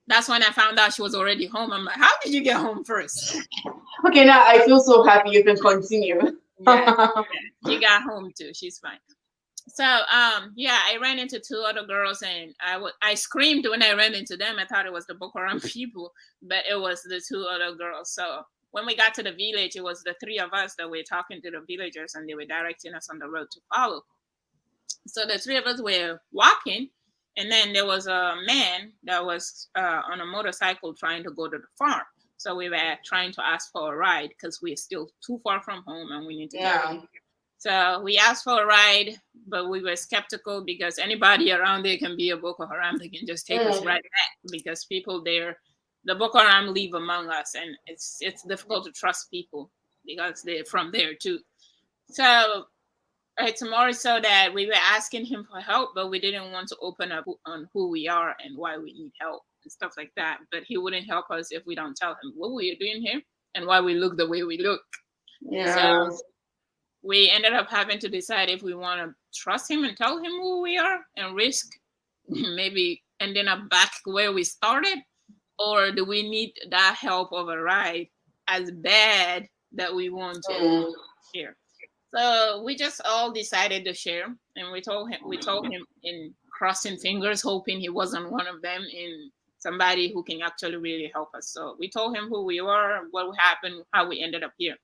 that's when I found out she was already home. I'm like, how did you get home first? Okay, now I feel so happy. You can continue. Yeah, she got home too. She's fine. So yeah, I ran into two other girls, and I screamed when I ran into them. I thought it was the Boko Haram people, but it was the two other girls. So when we got to the village, it was the three of us that were talking to the villagers, and they were directing us on the road to follow. So the three of us were walking, and then there was a man that was on a motorcycle trying to go to the farm. So we were trying to ask for a ride because we're still too far from home and we need to go. So we asked for a ride, but we were skeptical because anybody around there can be a Boko Haram. They can just take us right back because people there, the Boko Haram live among us, and it's difficult to trust people because they're from there too. So it's more so that we were asking him for help, but we didn't want to open up on who we are and why we need help and stuff like that. But he wouldn't help us if we don't tell him what we're doing here and why we look the way we look. Yeah. So we ended up having to decide if we want to trust him and tell him who we are and risk maybe ending up back where we started, or do we need that help of a ride as bad that we want to share? So we just all decided to share, and we told him in crossing fingers, hoping he wasn't one of them, in somebody who can actually really help us. So we told him who we were, what happened, how we ended up here.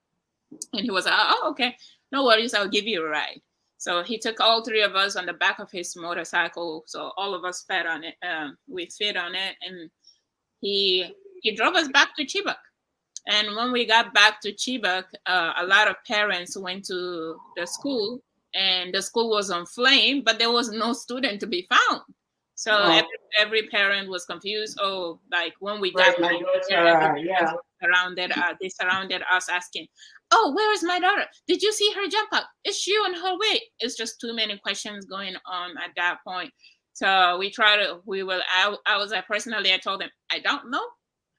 And he was like, oh, okay, no worries, I'll give you a ride. So he took all three of us on the back of his motorcycle. So all of us fed on it. We fed on it, and he drove us back to Chibok. And when we got back to Chibok, a lot of parents went to the school, and the school was on flame, but there was no student to be found. So every parent was confused. Oh, like when we got my daughter, they surrounded us asking, oh, where is my daughter? Did you see her jump out? Is she on her way? It's just too many questions going on at that point. So I told them, I don't know.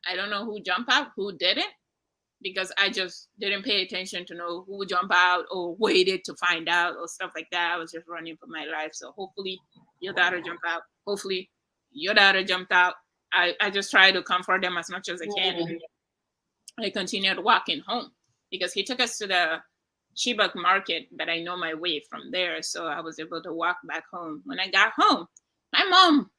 I don't know who jumped out, who didn't, because I just didn't pay attention to know who jumped out or waited to find out or stuff like that. I was just running for my life. So hopefully your daughter jumped out. Hopefully your daughter jumped out. I just try to comfort them as much as I can. I continued walking home because he took us to the Chibok market, but I know my way from there. So I was able to walk back home. When I got home, my mom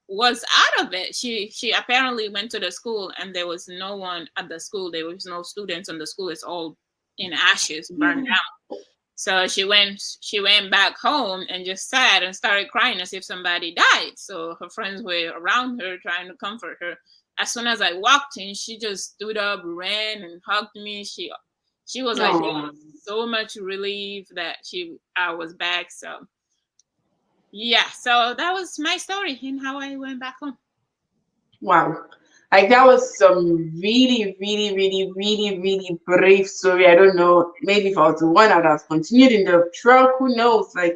was out of it. She apparently went to the school, and there was no one at the school. There was no students in the school. It's all in ashes, burned down. So she went back home and just sat and started crying as if somebody died. So her friends were around her trying to comfort her. As soon as I walked in, she just stood up, ran and hugged me. She was like Oh, so much relief that I was back. So yeah, so that was my story and how I went back home. wow. Like that was some really, really, really, really, really brave story. I don't know. Maybe if I was the one, I'd have continued in the truck. Who knows? Like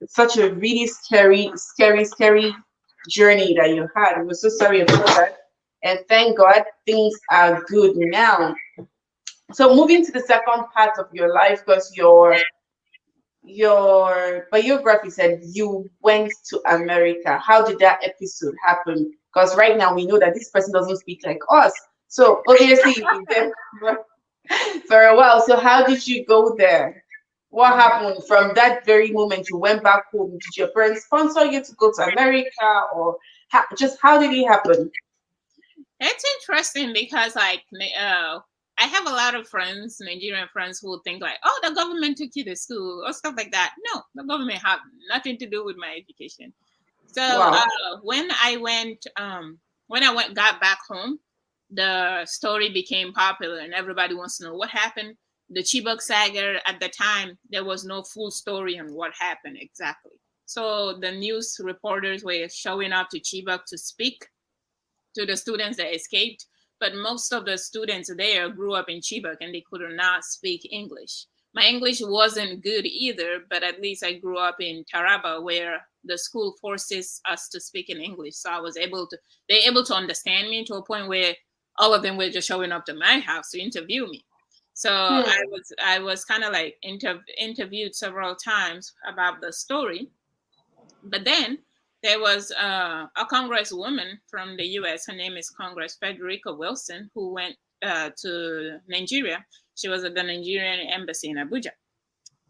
it's such a really scary, scary, scary journey that you had. I'm so sorry about that. And thank God things are good now. So moving to the second part of your life, because your biography said you went to America. How did that episode happen? Because right now we know that this person doesn't speak like us. So obviously you've been there for, for a while. So how did you go there? What happened from that very moment you went back home? Did your parents sponsor you to go to America, or just how did it happen? It's interesting because I have a lot of friends, Nigerian friends, who think like, oh, the government took you to school or stuff like that. No, the government had nothing to do with my education. So Wow. when I got back home, the story became popular and everybody wants to know what happened. The Chibok saga at the time, there was no full story on what happened exactly. So the news reporters were showing up to Chibok to speak to the students that escaped, but most of the students there grew up in Chibok and they could not speak English. My English wasn't good either, but at least I grew up in Taraba where the school forces us to speak in English. So I was they able to understand me to a point where all of them were just showing up to my house to interview me. So Hmm. I was kind of like interviewed several times about the story, but then there was a congresswoman from the U.S. Her name is Congress Frederica Wilson, who went to Nigeria. She was at the Nigerian embassy in Abuja,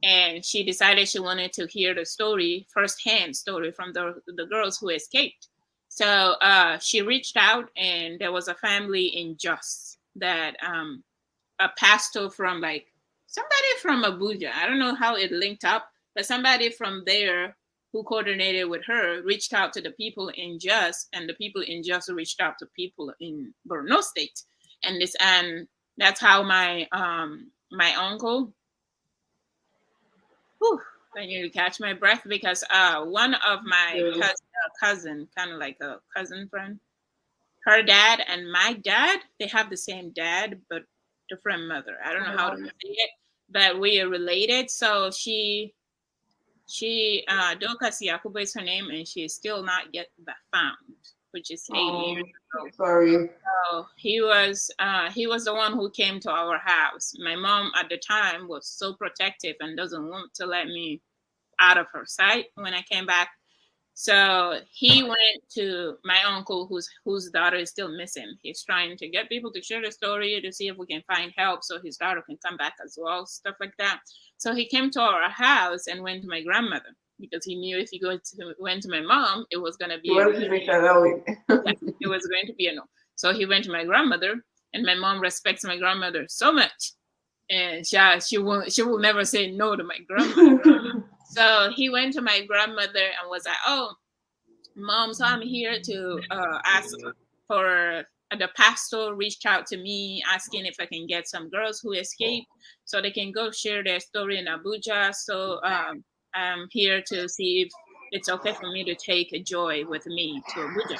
and she decided she wanted to hear the story, firsthand story from the girls who escaped. So she reached out, and there was a family in Jos that a pastor from like somebody from Abuja. I don't know how it linked up, but somebody from there who coordinated with her reached out to the people in Just, and the people in Just reached out to people in Borno State, and that's how my uncle. Whew, I need to catch my breath because one of my Yeah. cousin, kind of like a cousin friend, her dad and my dad, they have the same dad but different mother. I don't know how to say it, but we are related. So she Dorcas Yakuba is her name, and she is still not yet found, which is 8 years ago. Sorry. So he was the one who came to our house. My mom at the time was so protective and doesn't want to let me out of her sight when I came back. So he went to my uncle, whose daughter is still missing. He's trying to get people to share the story to see if we can find help, so his daughter can come back as well, stuff like that. So he came to our house and went to my grandmother because he knew if he went to my mom, it was gonna You be a want to make that way. yeah, it was going to be a no. So he went to my grandmother, and my mom respects my grandmother so much, and she will never say no to my grandmother. So he went to my grandmother and was like, "Oh, mom, so I'm here to ask for." The pastor reached out to me asking if I can get some girls who escaped so they can go share their story in Abuja. So I'm here to see if it's okay for me to take a Joy with me to Abuja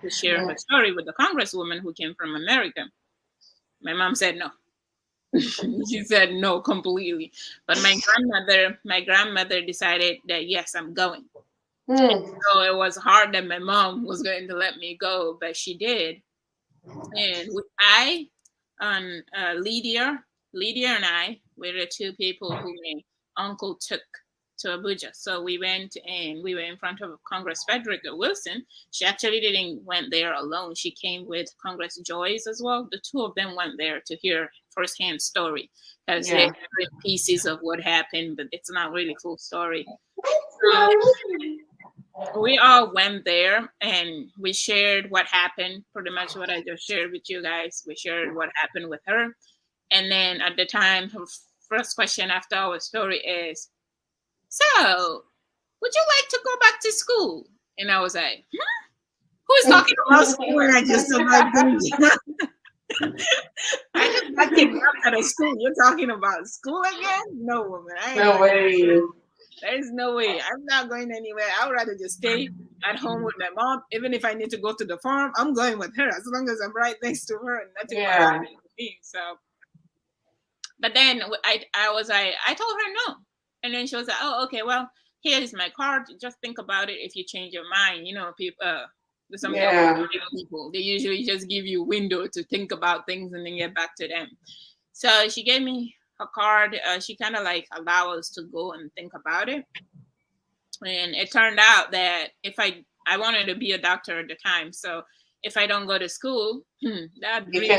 to share her story with the congresswoman who came from America. My mom said no. She said no completely. But my grandmother decided that yes, I'm going. Hmm. So it was hard that my mom was going to let me go, but she did. And I, and Lydia and I were the two people who my uncle took to Abuja. So we went and we were in front of Congress Frederica Wilson. She actually didn't went there alone. She came with Congress Joyce as well. The two of them went there to hear firsthand story because they Yeah. heard pieces of what happened, but it's not really full story. So we all went there and we shared what happened, pretty much what I just shared with you guys. We shared what happened with her. And then at the time, her first question after our story is, so would you like to go back to school? And I was like, who is talking about school when I just survived? I just got kicked out of school. You're talking about school again? No, woman. No way. There's no way. I'm not going anywhere. I would rather just stay at home with my mom. Even if I need to go to the farm, I'm going with her as long as I'm right next to her and nothing will happen to me. So, but then I told her no. And then she was like, oh, okay, well, here is my card. Just think about it if you change your mind. You know, people, some people, they usually just give you a window to think about things and then get back to them. So she gave me her card. She kind of like allowed us to go and think about it. And it turned out that if I wanted to be a doctor at the time. So if I don't go to school, that dream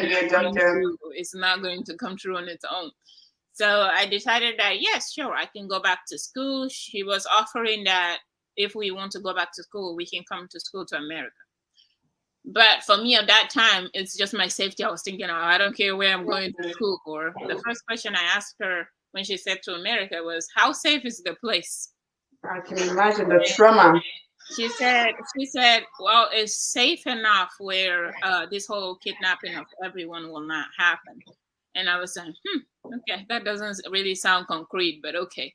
is not going to come true on its own. So I decided that, yes, sure, I can go back to school. She was offering that if we want to go back to school, we can come to school to America. But for me at that time, it's just my safety. I was thinking, oh, I don't care where I'm going to school for. The first question I asked her when she said to America was, how safe is the place? I can imagine the trauma. She said, well, it's safe enough where this whole kidnapping of everyone will not happen. And I was like, okay, that doesn't really sound concrete, but okay.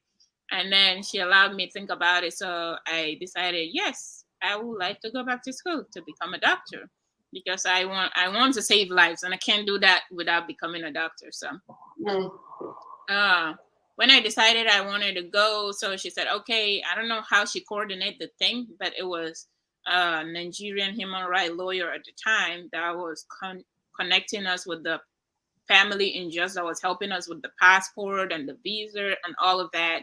And then she allowed me to think about it. So I decided, yes, I would like to go back to school to become a doctor because I want to save lives, and I can't do that without becoming a doctor. So when I decided I wanted to go, so she said, okay, I don't know how she coordinated the thing, but it was a Nigerian human rights lawyer at the time that was connecting us with the family in just that was helping us with the passport and the visa and all of that.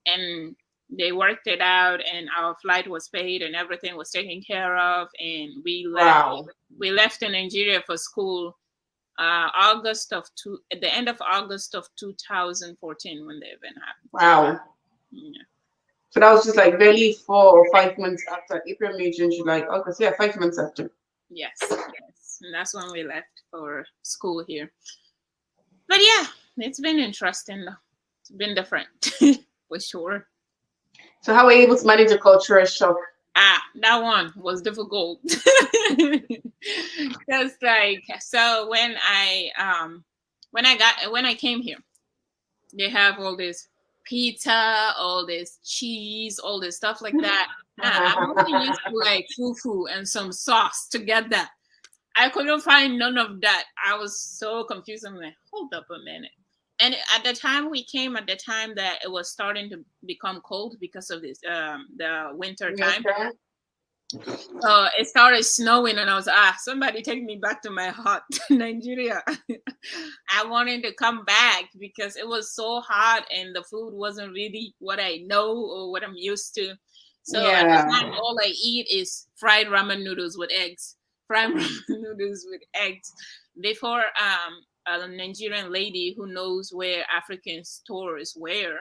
And they worked it out, and our flight was paid and everything was taken care of. And we left in Nigeria for school at the end of August of 2014 when the event happened. Wow. Yeah. So that was just like barely 4 or 5 months after April, May, June, July, August. Yeah, 5 months after. Yes. And that's when we left for school here. But yeah, it's been interesting though. It's been different for sure. So how were you able to manage a cultural shock? That one was difficult. Because so when I came here, they have all this pizza, all this cheese, all this stuff like that. I'm only used to like fufu and some sauce together. I couldn't find none of that. I was so confused. I'm like, hold up a minute. And at the time we came, at the time that it was starting to become cold because of this, the winter time. So it started snowing, and I was somebody take me back to my hot Nigeria. I wanted to come back because it was so hot and the food wasn't really what I know or what I'm used to. So at the time, all I eat is fried ramen noodles with eggs. Before a Nigerian lady who knows where African stores were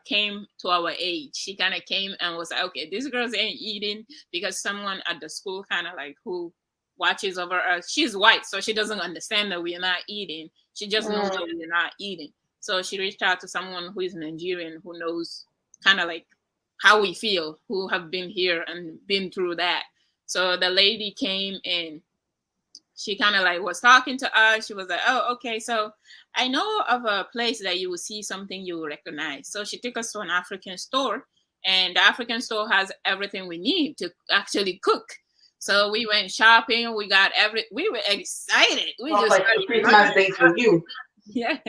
came to our age. She kind of came and was like, okay, these girls ain't eating, because someone at the school kind of like who watches over us, she's white, so she doesn't understand that we are not eating. She just knows that we are not eating. So she reached out to someone who is Nigerian, who knows kind of like how we feel, who have been here and been through that. So the lady came and she kind of like was talking to us. She was like, oh, okay, so I know of a place that you will see something you will recognize. So she took us to an African store, and the African store has everything we need to actually cook. So we went shopping. We were excited. We just like Christmas Day for you. Yes.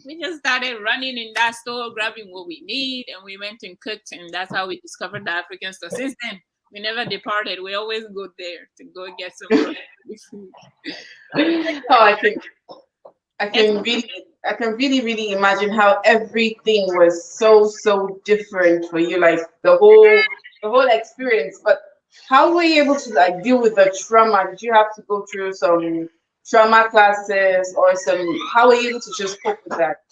We just started running in that store, grabbing what we need, and we went and cooked, and that's how we discovered the African store. Since then, we never departed. We always go there to go get some food. I can really imagine how everything was so different for you, like the whole experience. But how were you able to like deal with the trauma? Did you have to go through some trauma classes or how were you able to just cope with that?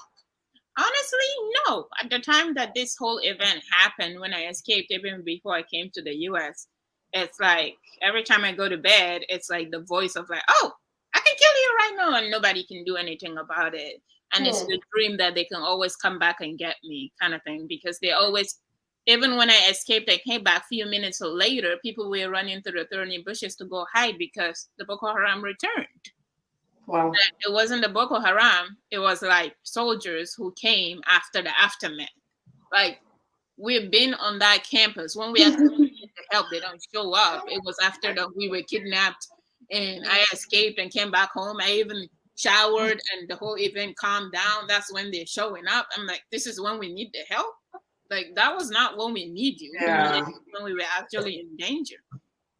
Honestly, no. At the time that this whole event happened, when I escaped, even before I came to the US, it's like every time I go to bed, it's like the voice of like, oh, I can kill you right now, and nobody can do anything about it. and it's the dream that they can always come back and get me, kind of thing. Because they always, even when I escaped, I came back a few minutes later, people were running through the thorny bushes to go hide because the Boko Haram returned. Wow. It wasn't the Boko Haram, it was like soldiers who came after the aftermath. Like, we've been on that campus. When we actually need the help, they don't show up. It was after we were kidnapped and I escaped and came back home. I even showered and the whole event calmed down. That's when they're showing up. I'm like, this is when we need the help? Like, that was not when we need you. Yeah. When we were actually in danger.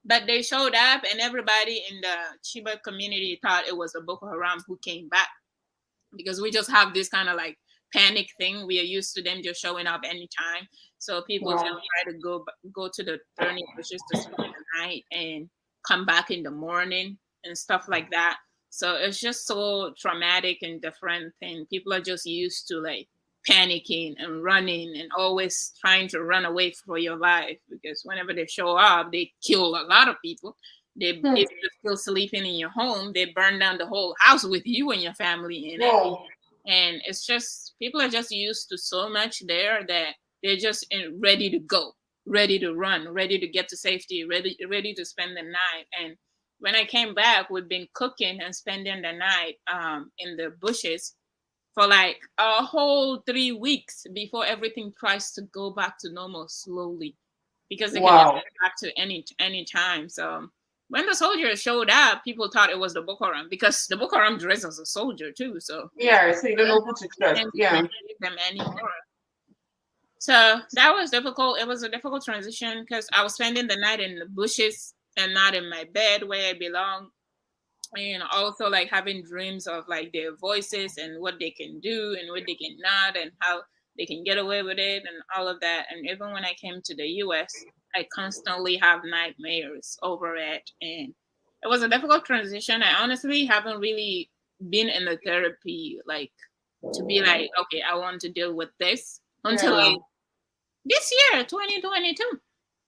But they showed up, and everybody in the Chibok community thought it was the Boko Haram who came back, because we just have this kind of like panic thing. We are used to them just showing up anytime. So people just try to go to the thorny bushes to spend the night and come back in the morning and stuff like that. So it's just so traumatic and different thing. People are just used to like panicking and running and always trying to run away for your life, because whenever they show up, they kill a lot of people. If you're still sleeping in your home, they burn down the whole house with you and your family in it. And it's just, people are just used to so much there that they're just ready to go, ready to run, ready to get to safety, ready to spend the night. And when I came back, we've been cooking and spending the night in the bushes for like a whole 3 weeks before everything tries to go back to normal slowly, because they can get back to any time. So when the soldiers showed up, people thought it was the Boko Haram, because the Boko Haram dressed as a soldier too. So yeah, so you don't know who to trust. Yeah. Them anymore. So that was difficult. It was a difficult transition because I was spending the night in the bushes and not in my bed where I belong. And also like having dreams of like their voices and what they can do and what they cannot and how they can get away with it and all of that. And even when I came to the US, I constantly have nightmares over it. And it was a difficult transition. I honestly haven't really been in the therapy like to be like, okay, I want to deal with this until like this year, 2022.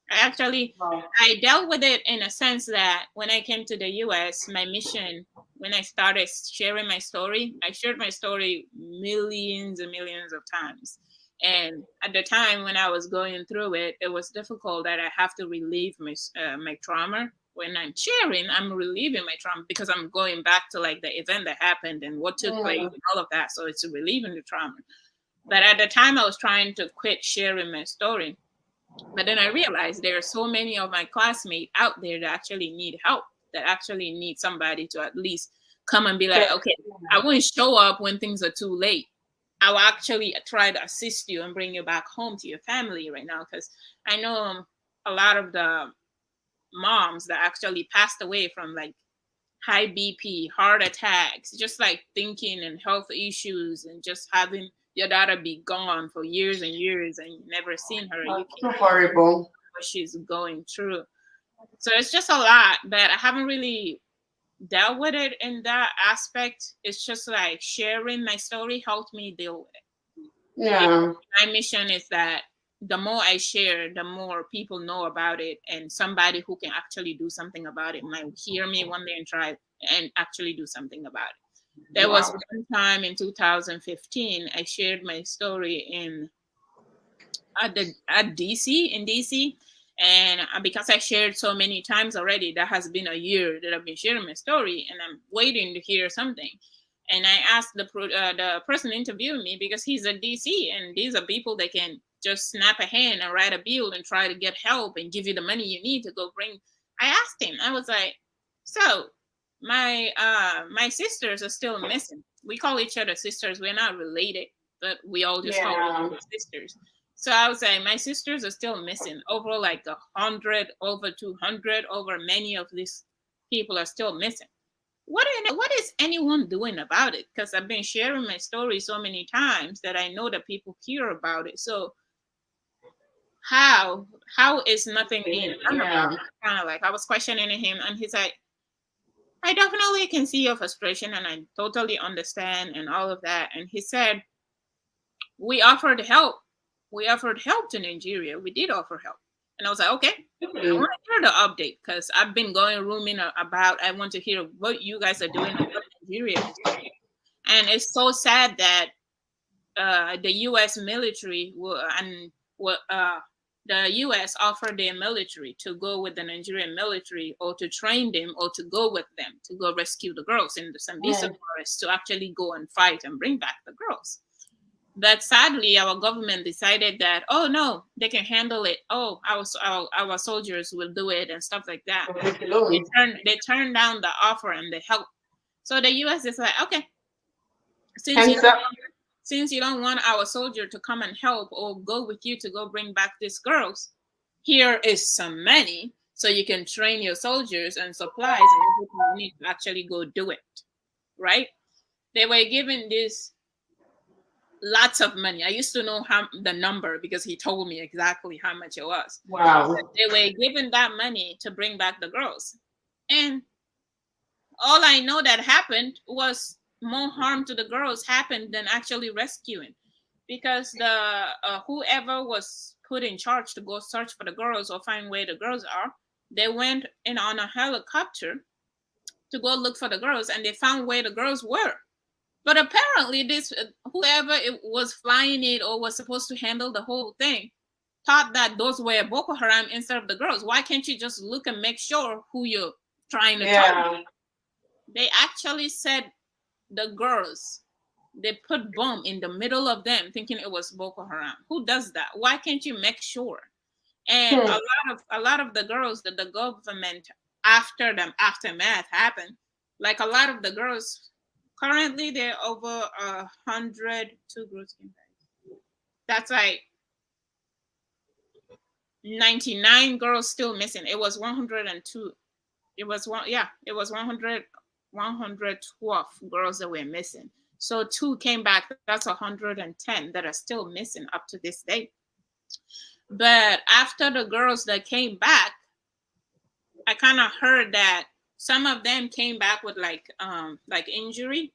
I dealt with it in a sense that when I came to the US, my mission, when I started sharing my story, I shared my story millions and millions of times. And at the time when I was going through it, it was difficult that I have to relieve my trauma. When I'm sharing, I'm relieving my trauma because I'm going back to like the event that happened and what took place and all of that. So it's relieving the trauma. But at the time I was trying to quit sharing my story. But then I realized there are so many of my classmates out there that actually need help, that actually need somebody to at least come and be like, okay, I won't show up when things are too late. I will actually try to assist you and bring you back home to your family right now. Because I know a lot of the moms that actually passed away from like high BP, heart attacks, just like thinking and health issues and just having your daughter be gone for years and years and you never seen her. That's so horrible. What she's going through. So it's just a lot, but I haven't really dealt with it in that aspect. It's just like sharing my story helped me deal with it. Yeah. My mission is that the more I share, the more people know about it, and somebody who can actually do something about it might hear me one day and try and actually do something about it. There was one time in 2015, I shared my story at DC, and because I shared so many times already, that has been a year that I've been sharing my story, and I'm waiting to hear something. And I asked the person interviewing me, because he's a DC, and these are people that can just snap a hand and write a bill and try to get help and give you the money you need to go bring. I asked him, I was like, so my sisters are still missing. We call each other sisters. We're not related, but we all just call each other sisters. So I was saying, my sisters are still missing. Over like 100, over 200, over many of these people are still missing. What is anyone doing about it? Because I've been sharing my story so many times that I know that people care about it. So how is nothing being done about it? Kind of like I was questioning him, and he's like, I definitely can see your frustration and I totally understand and all of that. And he said, we offered help. We offered help to Nigeria. We did offer help. And I was like, okay, I want to hear the update, because I've been going rooming about, I want to hear what you guys are doing and what Nigeria is doing. And it's so sad that the U.S. military the U.S. offered their military to go with the Nigerian military or to train them or to go with them to go rescue the girls in the Sambisa forest to actually go and fight and bring back the girls. But sadly, our government decided that, oh no, they can handle it. Oh, our soldiers will do it and stuff like that. They turned down the offer and the help. So the U.S. is like, okay, since you don't want our soldier to come and help or go with you to go bring back these girls, here is some money so you can train your soldiers and supplies and everything you need to actually go do it. Right? They were given this lots of money. I used to know the number because he told me exactly how much it was. Wow. But they were given that money to bring back the girls. And all I know that happened was more harm to the girls happened than actually rescuing, because the whoever was put in charge to go search for the girls or find where the girls are, they went in on a helicopter to go look for the girls, and they found where the girls were. But apparently this whoever it was flying it or was supposed to handle the whole thing thought that those were Boko Haram instead of the girls. Why can't you just look and make sure who you're trying to target? They actually said the girls, they put bomb in the middle of them thinking it was Boko Haram. Who does that? Why can't you make sure? And a lot of the girls that the government, after the aftermath happened, like a lot of the girls currently they're over 100. Two girls came back. That's like 99 girls still missing. It was 102. It was 112 girls that were missing. So 2 came back. That's 110 that are still missing up to this day. But after the girls that came back, I kind of heard that some of them came back with like injury.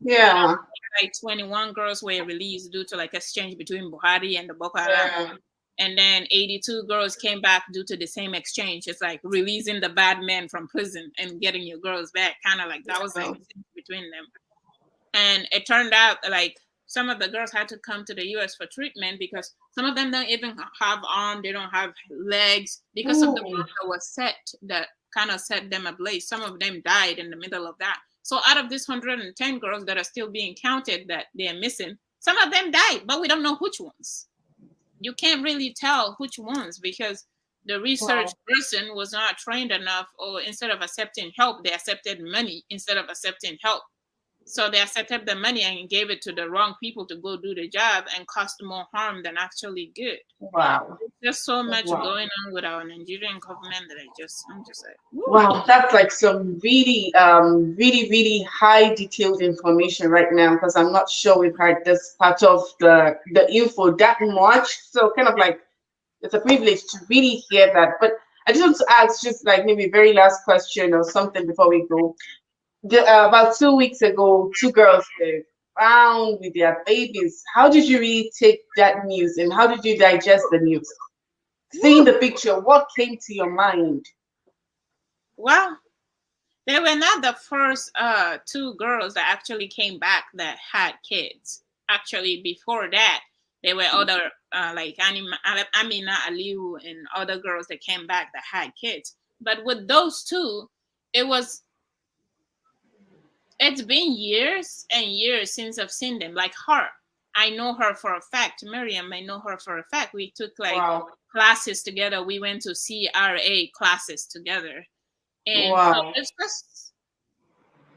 Yeah. Like 21 girls were released due to like exchange between Buhari and the Boko Haram. And then 82 girls came back due to the same exchange. It's like releasing the bad men from prison and getting your girls back. Kind of like that was like between them. And it turned out like some of the girls had to come to the US for treatment because some of them don't even have arms, they don't have legs because of the bomb that was set that kind of set them ablaze. Some of them died in the middle of that. So out of these 110 girls that are still being counted that they're missing, some of them died, but we don't know which ones. You can't really tell which ones because the research person was not trained enough, or instead of accepting help, they accepted money instead of accepting help. So they accepted the money and gave it to the wrong people to go do the job and caused more harm than actually good. Wow. There's just so much going on with our Nigerian government that I'm just like, woo. Wow, that's like some really, really high detailed information right now, because I'm not sure we've heard this part of the info that much. So kind of like it's a privilege to really hear that. But I just want to ask just like maybe very last question or something before we go. About 2 weeks ago, 2 girls were found with their babies. How did you really take that news and how did you digest the news? Seeing the picture, what came to your mind? Well, they were not the first 2 girls that actually came back that had kids. Actually, before that, there were other like Amina Aliu and other girls that came back that had kids. But with those 2, it's been years and years since I've seen them. Like her, I know her for a fact. Miriam, I know her for a fact. We took like classes together. We went to CRA classes together. And so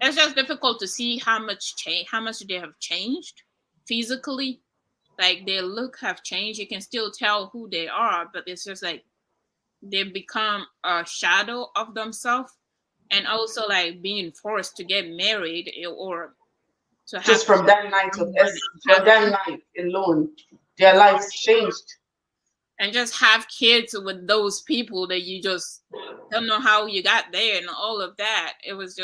it's just difficult to see how much they have changed physically. Like their look have changed. You can still tell who they are, but it's just like they've become a shadow of themselves. And also like being forced to get married or to just from that night from that night alone, their lives changed. And just have kids with those people that you just don't know how you got there and all of that. It was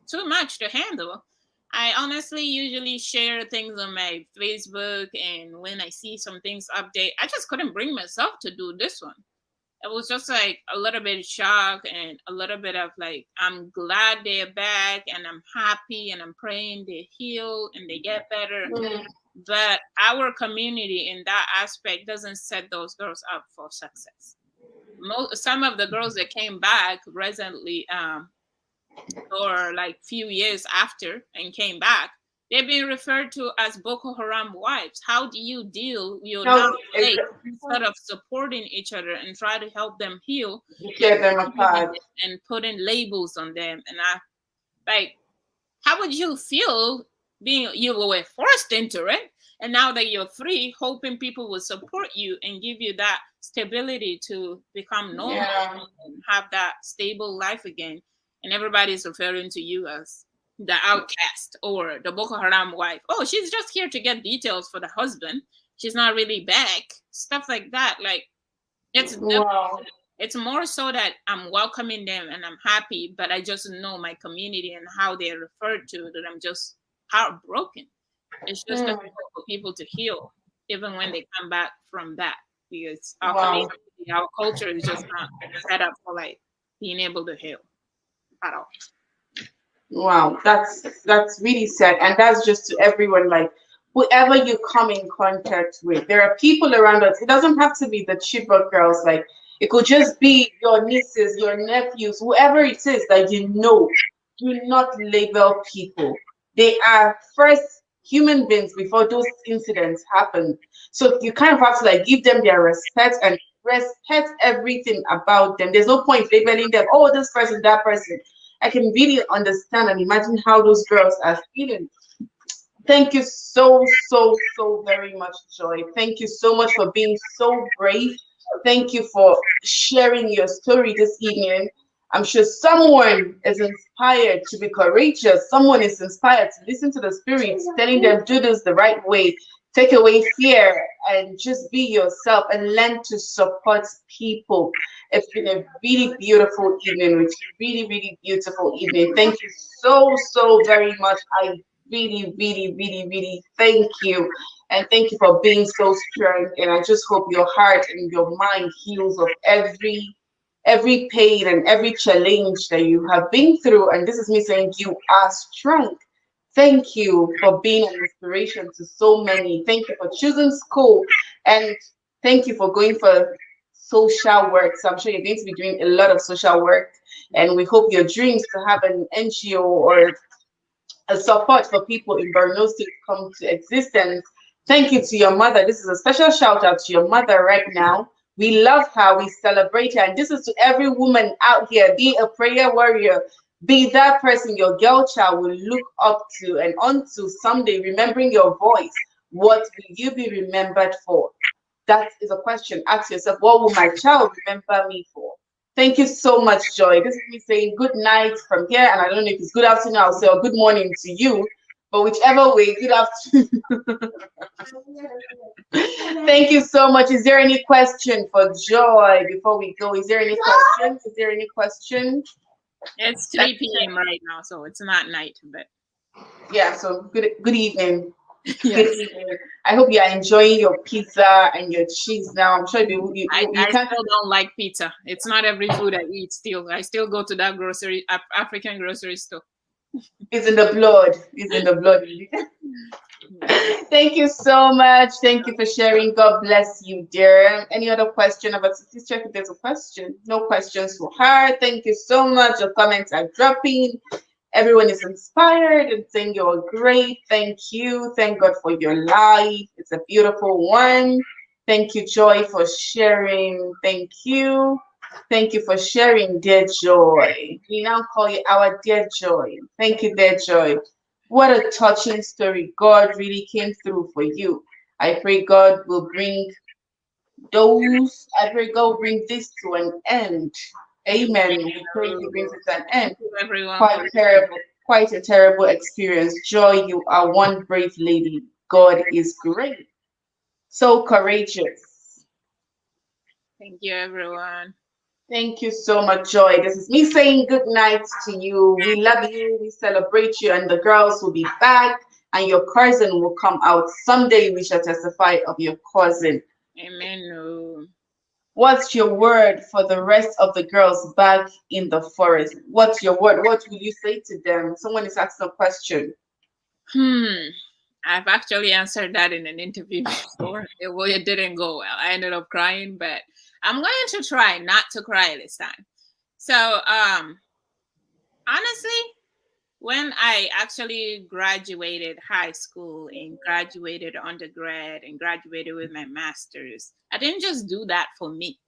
too much to handle. I honestly usually share things on my Facebook, and when I see some things update, I just couldn't bring myself to do this one. it was just like a little bit of shock and a little bit of like, I'm glad they're back and I'm happy and I'm praying they heal and they get better. Mm. But our community in that aspect doesn't set those girls up for success. Some of the girls that came back recently, or like few years after and came back, they've been referred to as Boko Haram wives. How do you deal? You're No, now late instead of supporting each other and try to help them heal. tear them apart. And putting labels on them. And I like, how would you feel being you were forced into it, and now that you're free, hoping people will support you and give you that stability to become normal and have that stable life again, and everybody's referring to you as the outcast or the Boko Haram wife. Oh, she's just here to get details for the husband. She's not really back. Stuff like that. Like, it's it's more so that I'm welcoming them and I'm happy, but I just know my community and how they're referred to that I'm just heartbroken. It's just difficult for people to heal, even when they come back from that, because our community, our culture is just not set up for like being able to heal at all. Wow, that's really sad, and that's just to everyone. Like, whoever you come in contact with, there are people around us. It doesn't have to be the Chibok girls. Like, it could just be your nieces, your nephews, whoever it is that you know. Do not label people. They are first human beings before those incidents happen. So you kind of have to like give them their respect and respect everything about them. There's no point labeling them, oh, this person, that person. I can really understand and imagine how those girls are feeling. Thank you so very much, Joy. Thank you so much for being so brave. Thank you for sharing your story this evening. I'm sure someone is inspired to be courageous. Someone is inspired to listen to the spirits telling them do this the right way. Take away fear and just be yourself and learn to support people. It's been a really beautiful evening with you. Really beautiful evening. Thank you so very much. I really thank you. And thank you for being so strong. And I just hope your heart and your mind heals of every pain and every challenge that you have been through. And this is me saying you are strong. Thank you for being an inspiration to so many. Thank you for choosing school. And thank you for going for social work. So I'm sure you're going to be doing a lot of social work. And we hope your dreams to have an NGO or a support for people in Borno State come to existence. Thank you to your mother. This is a special shout out to your mother right now. We love her. We celebrate her. And this is to every woman out here. Be a prayer warrior. Be that person your girl child will look up to and onto someday, remembering your voice. What will you be remembered for? That is a question. Ask yourself, what will my child remember me for? Thank you so much, Joy. This is me saying good night from here. And I don't know if it's good afternoon, I'll say, or good morning to you. But whichever way, good afternoon. Thank you so much. Is there any question for Joy before we go? Is there any question? Is there any question? It's 3 p.m. right now, so it's not night, but yeah. So good evening. Yes. Good evening. I hope you are enjoying your pizza and your cheese now. I'm sure I still don't like pizza. It's not every food I eat. Still, I still go to that African grocery store. It's in the blood. It's in the blood. Thank you so much. Thank you for sharing. God bless you, dear. Any other question about please check if there's a question. No questions for her. Thank you so much. Your comments are dropping. Everyone is inspired and saying you're great. Thank you. Thank God for your life. It's a beautiful one. Thank you, Joy, for sharing. Thank you. Thank you for sharing, dear Joy. We now call you our dear Joy. Thank you, dear Joy. What a touching story. God really came through for you. I pray God will bring I pray God will bring this to an end. Amen. We pray He brings it to an end. Quite a terrible experience. Joy, you are one brave lady. God is great. So courageous. Thank you, everyone. Thank you so much, Joy. This is me saying good night to you. We love you. We celebrate you. And the girls will be back. And your cousin will come out. Someday we shall testify of your cousin. Amen. What's your word for the rest of the girls back in the forest? What's your word? What will you say to them? Someone is asking a question. Hmm. I've actually answered that in an interview before. It didn't go well. I ended up crying, but I'm going to try not to cry this time. So, honestly, when I actually graduated high school and graduated undergrad and graduated with my master's, I didn't just do that for me.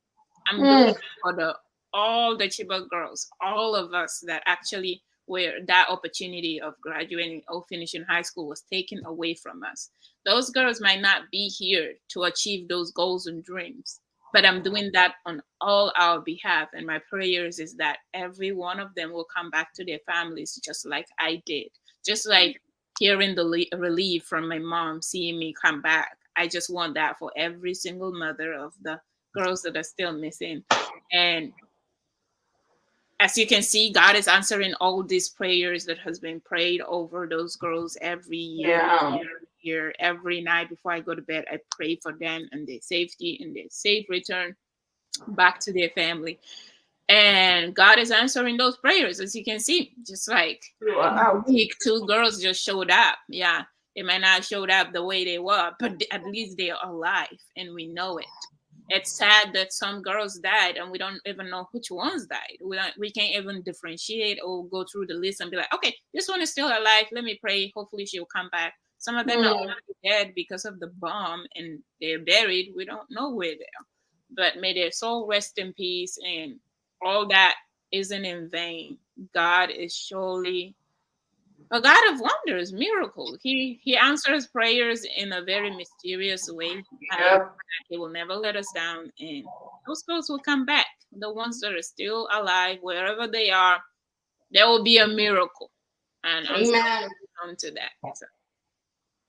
I'm doing Mm, it for the all the Chibok girls, all of us that actually where that opportunity of graduating or finishing high school was taken away from us. Those girls might not be here to achieve those goals and dreams, but I'm doing that on all our behalf. And my prayers is that every one of them will come back to their families just like I did, just like hearing the relief from my mom seeing me come back. I just want that for every single mother of the girls that are still missing. And as you can see, God is answering all these prayers that has been prayed over those girls yeah. every year, every night before I go to bed. I pray for them and their safety and their safe return back to their family. And God is answering those prayers, as you can see. Just like Wow. week, two girls just showed up. Yeah, they might not showed up the way they were, but at least they're alive, and we know it. It's sad that some girls died, and we don't even know which ones died. We can't even differentiate or go through the list and be like, okay, this one is still alive. Let me pray. Hopefully, she'll come back. Some of them are Mm, already dead because of the bomb, and they're buried. We don't know where they are. But may their soul rest in peace, and all that isn't in vain. God is surely a God of wonders, miracles. He answers prayers in a very mysterious way, and yeah. He will never let us down. And those girls will come back. The ones that are still alive, wherever they are, there will be a miracle. And I'm still Amen. on to that. So.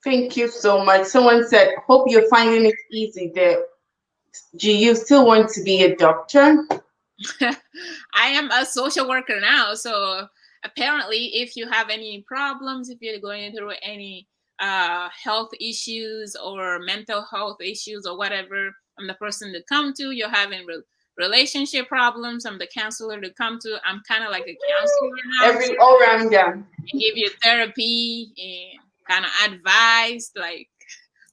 Thank you so much. Someone said, hope you're finding it easy there. Do you still want to be a doctor? I am a social worker now, so apparently, if you have any problems, if you're going through any health issues or mental health issues or whatever, I'm the person to come to. You're having relationship problems, I'm the counselor to come to. I'm kind of like a counselor now. So Every all round, yeah. I give you therapy and kind of advice, like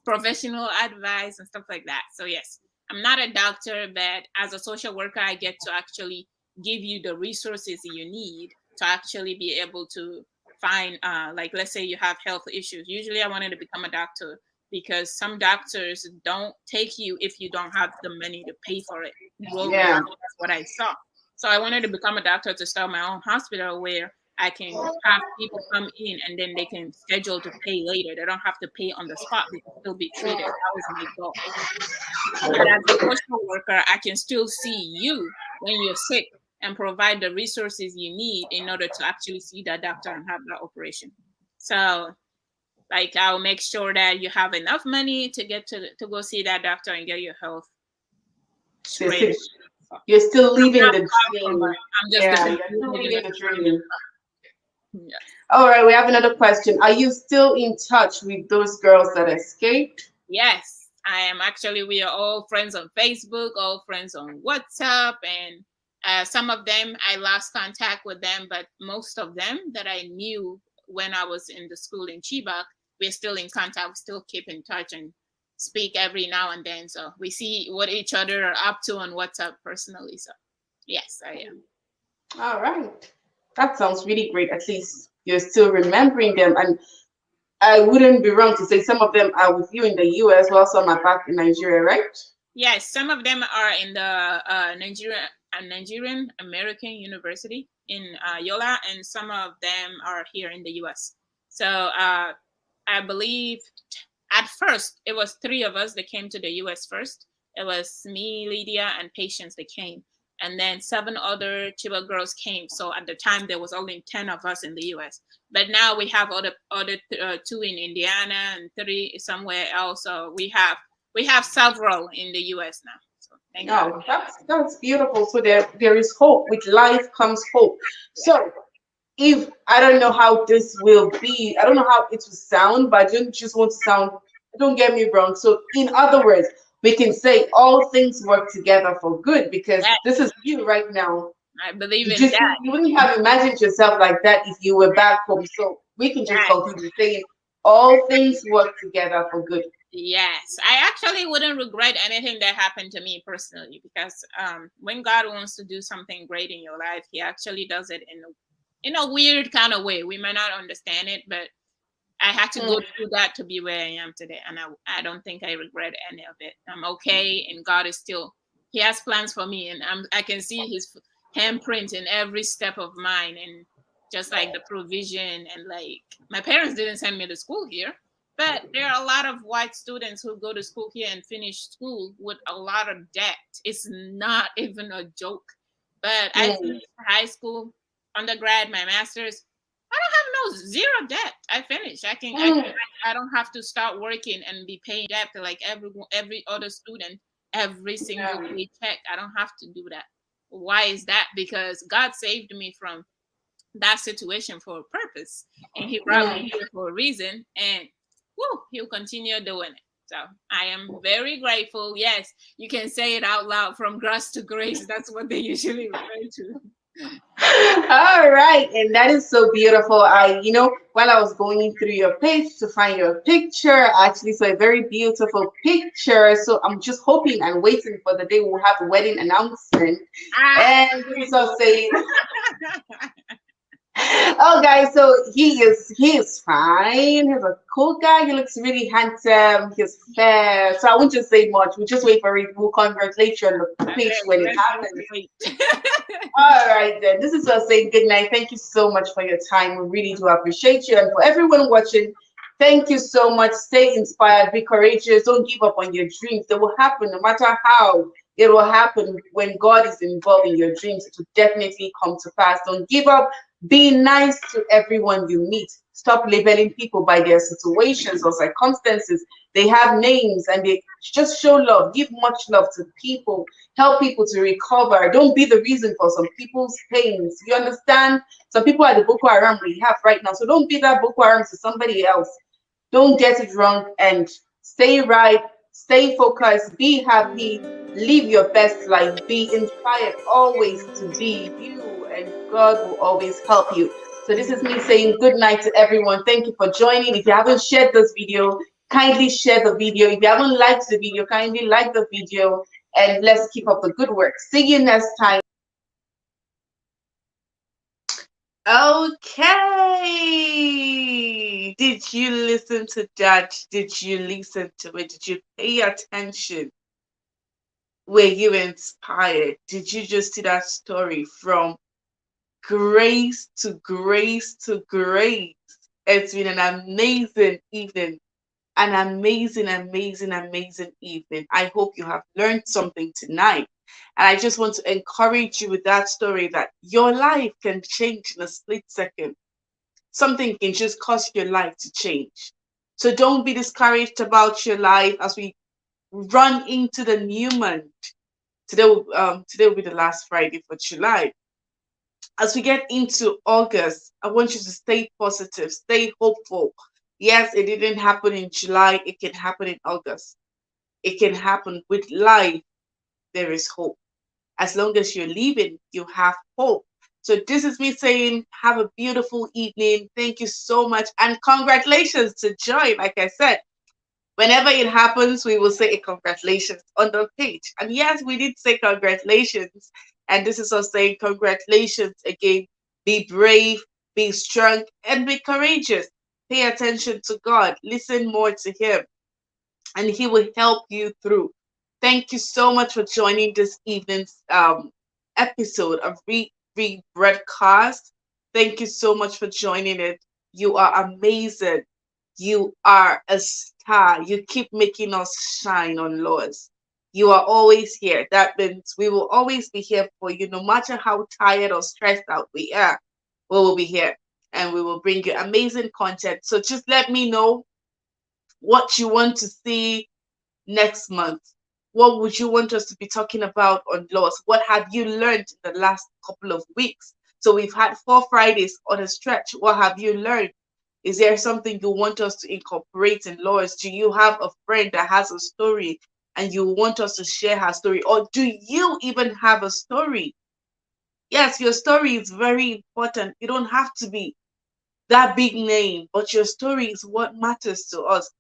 professional advice and stuff like that. So yes, I'm not a doctor, but as a social worker, I get to actually give you the resources you need to actually be able to find, like, let's say you have health issues. Usually, I wanted to become a doctor because some doctors don't take you if you don't have the money to pay for it. Growing Yeah. up, that's what I saw. So I wanted to become a doctor to start my own hospital where I can have people come in and then they can schedule to pay later. They don't have to pay on the spot. They can still be treated. That was my goal. But as a social worker, I can still see you when you're sick and provide the resources you need in order to actually see that doctor and have that operation. So, like, I'll make sure that you have enough money to get to go see that doctor and get your health You're straight. still, So, you're still living not the far from dream. us. I'm just Yeah, living you're still living the it. dream. Yeah. All right, we have another question. Are you still in touch with those girls that escaped? Yes, I am actually. We are all friends on Facebook, all friends on WhatsApp, and some of them I lost contact with them, but most of them that I knew when I was in the school in Chibok, we're still in contact. We still keep in touch and speak every now and then. So we see what each other are up to on WhatsApp personally. So yes, I am. All right. That sounds really great. At least you're still remembering them. And I wouldn't be wrong to say some of them are with you in the US while some are back in Nigeria, right? Yes, some of them are in the Nigerian American University in Yola, and some of them are here in the U.S. So I believe at first it was three of us that came to the U.S. first. It was me, Lydia, and Patience that came, and then seven other Chiba girls came. So at the time there was only 10 of us in the U.S. But now we have other two in Indiana and three somewhere else. So we have several in the US now. So thank God. No, that's beautiful. So there is hope. With life comes hope. So if I don't know how this will be, I don't know how it will sound, but I don't just want to sound, don't get me wrong. So in other words, we can say all things work together for good, because Yes, this is you right now. I believe You in just that. you wouldn't have imagined yourself like that if you were back home. So we can just Yes. conclude with saying all things work together for good. Yes, I actually wouldn't regret anything that happened to me personally, because when God wants to do something great in your life, He actually does it in a weird kind of way. We might not understand it, but I had to go Mm, through that to be where I am today, and I don't think I regret any of it. I'm okay, and God is still He has plans for me, and I can see His handprint in every step of mine, and just like the provision, and like my parents didn't send me to school here, but there are a lot of white students who go to school here and finish school with a lot of debt. It's not even a joke. But I mm, finished high school, undergrad, my master's. I don't have no zero debt. I finished. mm, I don't have to start working and be paying debt like every other student every single yeah. paycheck. I don't have to do that. Why is that? Because God saved me from that situation for a purpose, and He brought me Mm. here for a reason, and He'll continue doing it. So I am very grateful. Yes, you can say it out loud, from grace to grace. That's what they usually refer to. All right, and that is so beautiful. While I was going through your page to find your picture, I actually saw a very beautiful picture. So I'm just hoping and waiting for the day we'll have a wedding announcement. Ah, And this is us saying, oh, guys, so he is fine. He's a cool guy. He looks really handsome. He's fair. So I won't just say much. We'll just wait for it. We'll congratulate you on the okay, page when it let's just happens. wait. All right, then. This is us saying good night. Thank you so much for your time. We really do appreciate you. And for everyone watching, thank you so much. Stay inspired. Be courageous. Don't give up on your dreams. They will happen no matter how. It will happen when God is involved in your dreams. It will definitely come to pass. Don't give up. Be nice to everyone you meet. Stop labeling people by their situations or circumstances. They have names, and they just show love. Give much love to people. Help people to recover. Don't be the reason for some people's pains. You understand? Some people are the Boko Haram we have right now. So don't be that Boko Haram to somebody else. Don't get it wrong, and stay right, stay focused, be happy, live your best life, be inspired always to be you, and God will always help you. So this is me saying good night to everyone. Thank you for joining. If you haven't shared this video, kindly share the video. If you haven't liked the video, kindly like the video, and let's keep up the good work. See you next time. Okay. Did you listen to that? Did you listen to it? Did you pay attention? Were you inspired? Did you just see that story from grace to grace to grace? It's been an amazing evening. An amazing, amazing, amazing evening. I hope you have learned something tonight. And I just want to encourage you with that story that your life can change in a split second. Something can just cause your life to change. So don't be discouraged about your life as we run into the new month. Today will be the last Friday for July. As we get into August, I want you to stay positive, stay hopeful. Yes, it didn't happen in July, it can happen in August. It can happen with life. There is hope. As long as you're living, you have hope. So this is me saying, have a beautiful evening. Thank you so much. And congratulations to Joy. Like I said, whenever it happens, we will say a congratulations on the page. And yes, we did say congratulations. And this is us saying congratulations again. Be brave, be strong, and be courageous. Pay attention to God. Listen more to Him, and He will help you through. Thank you so much for joining this evening's episode of Rebroadcast. Thank you so much for joining it. You are amazing. You are a star. You keep making us shine on Lois. You are always here. That means we will always be here for you, no matter how tired or stressed out we are. We will be here and we will bring you amazing content. So just let me know what you want to see next month. What would you want us to be talking about on loss? What have you learned in the last couple of weeks? So we've had 4 Fridays on a stretch. What have you learned? Is there something you want us to incorporate in laws? Do you have a friend that has a story and you want us to share her story? Or do you even have a story? Yes, your story is very important. You don't have to be that big name, but your story is what matters to us.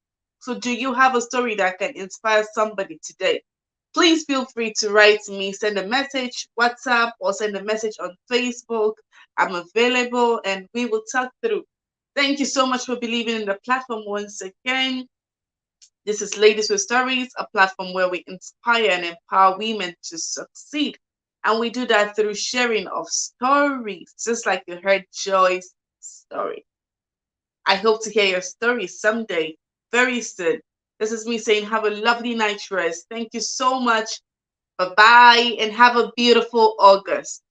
So, do you have a story that can inspire somebody today? Please feel free to write me, send a message, WhatsApp, or send a message on Facebook. I'm available and we will talk through. Thank you so much for believing in the platform once again. This is Ladies with Stories, a platform where we inspire and empower women to succeed. And we do that through sharing of stories, just like you heard Joy's story. I hope to hear your story someday, very soon. This is me saying, have a lovely night's rest. Thank you so much. Bye bye, and have a beautiful August.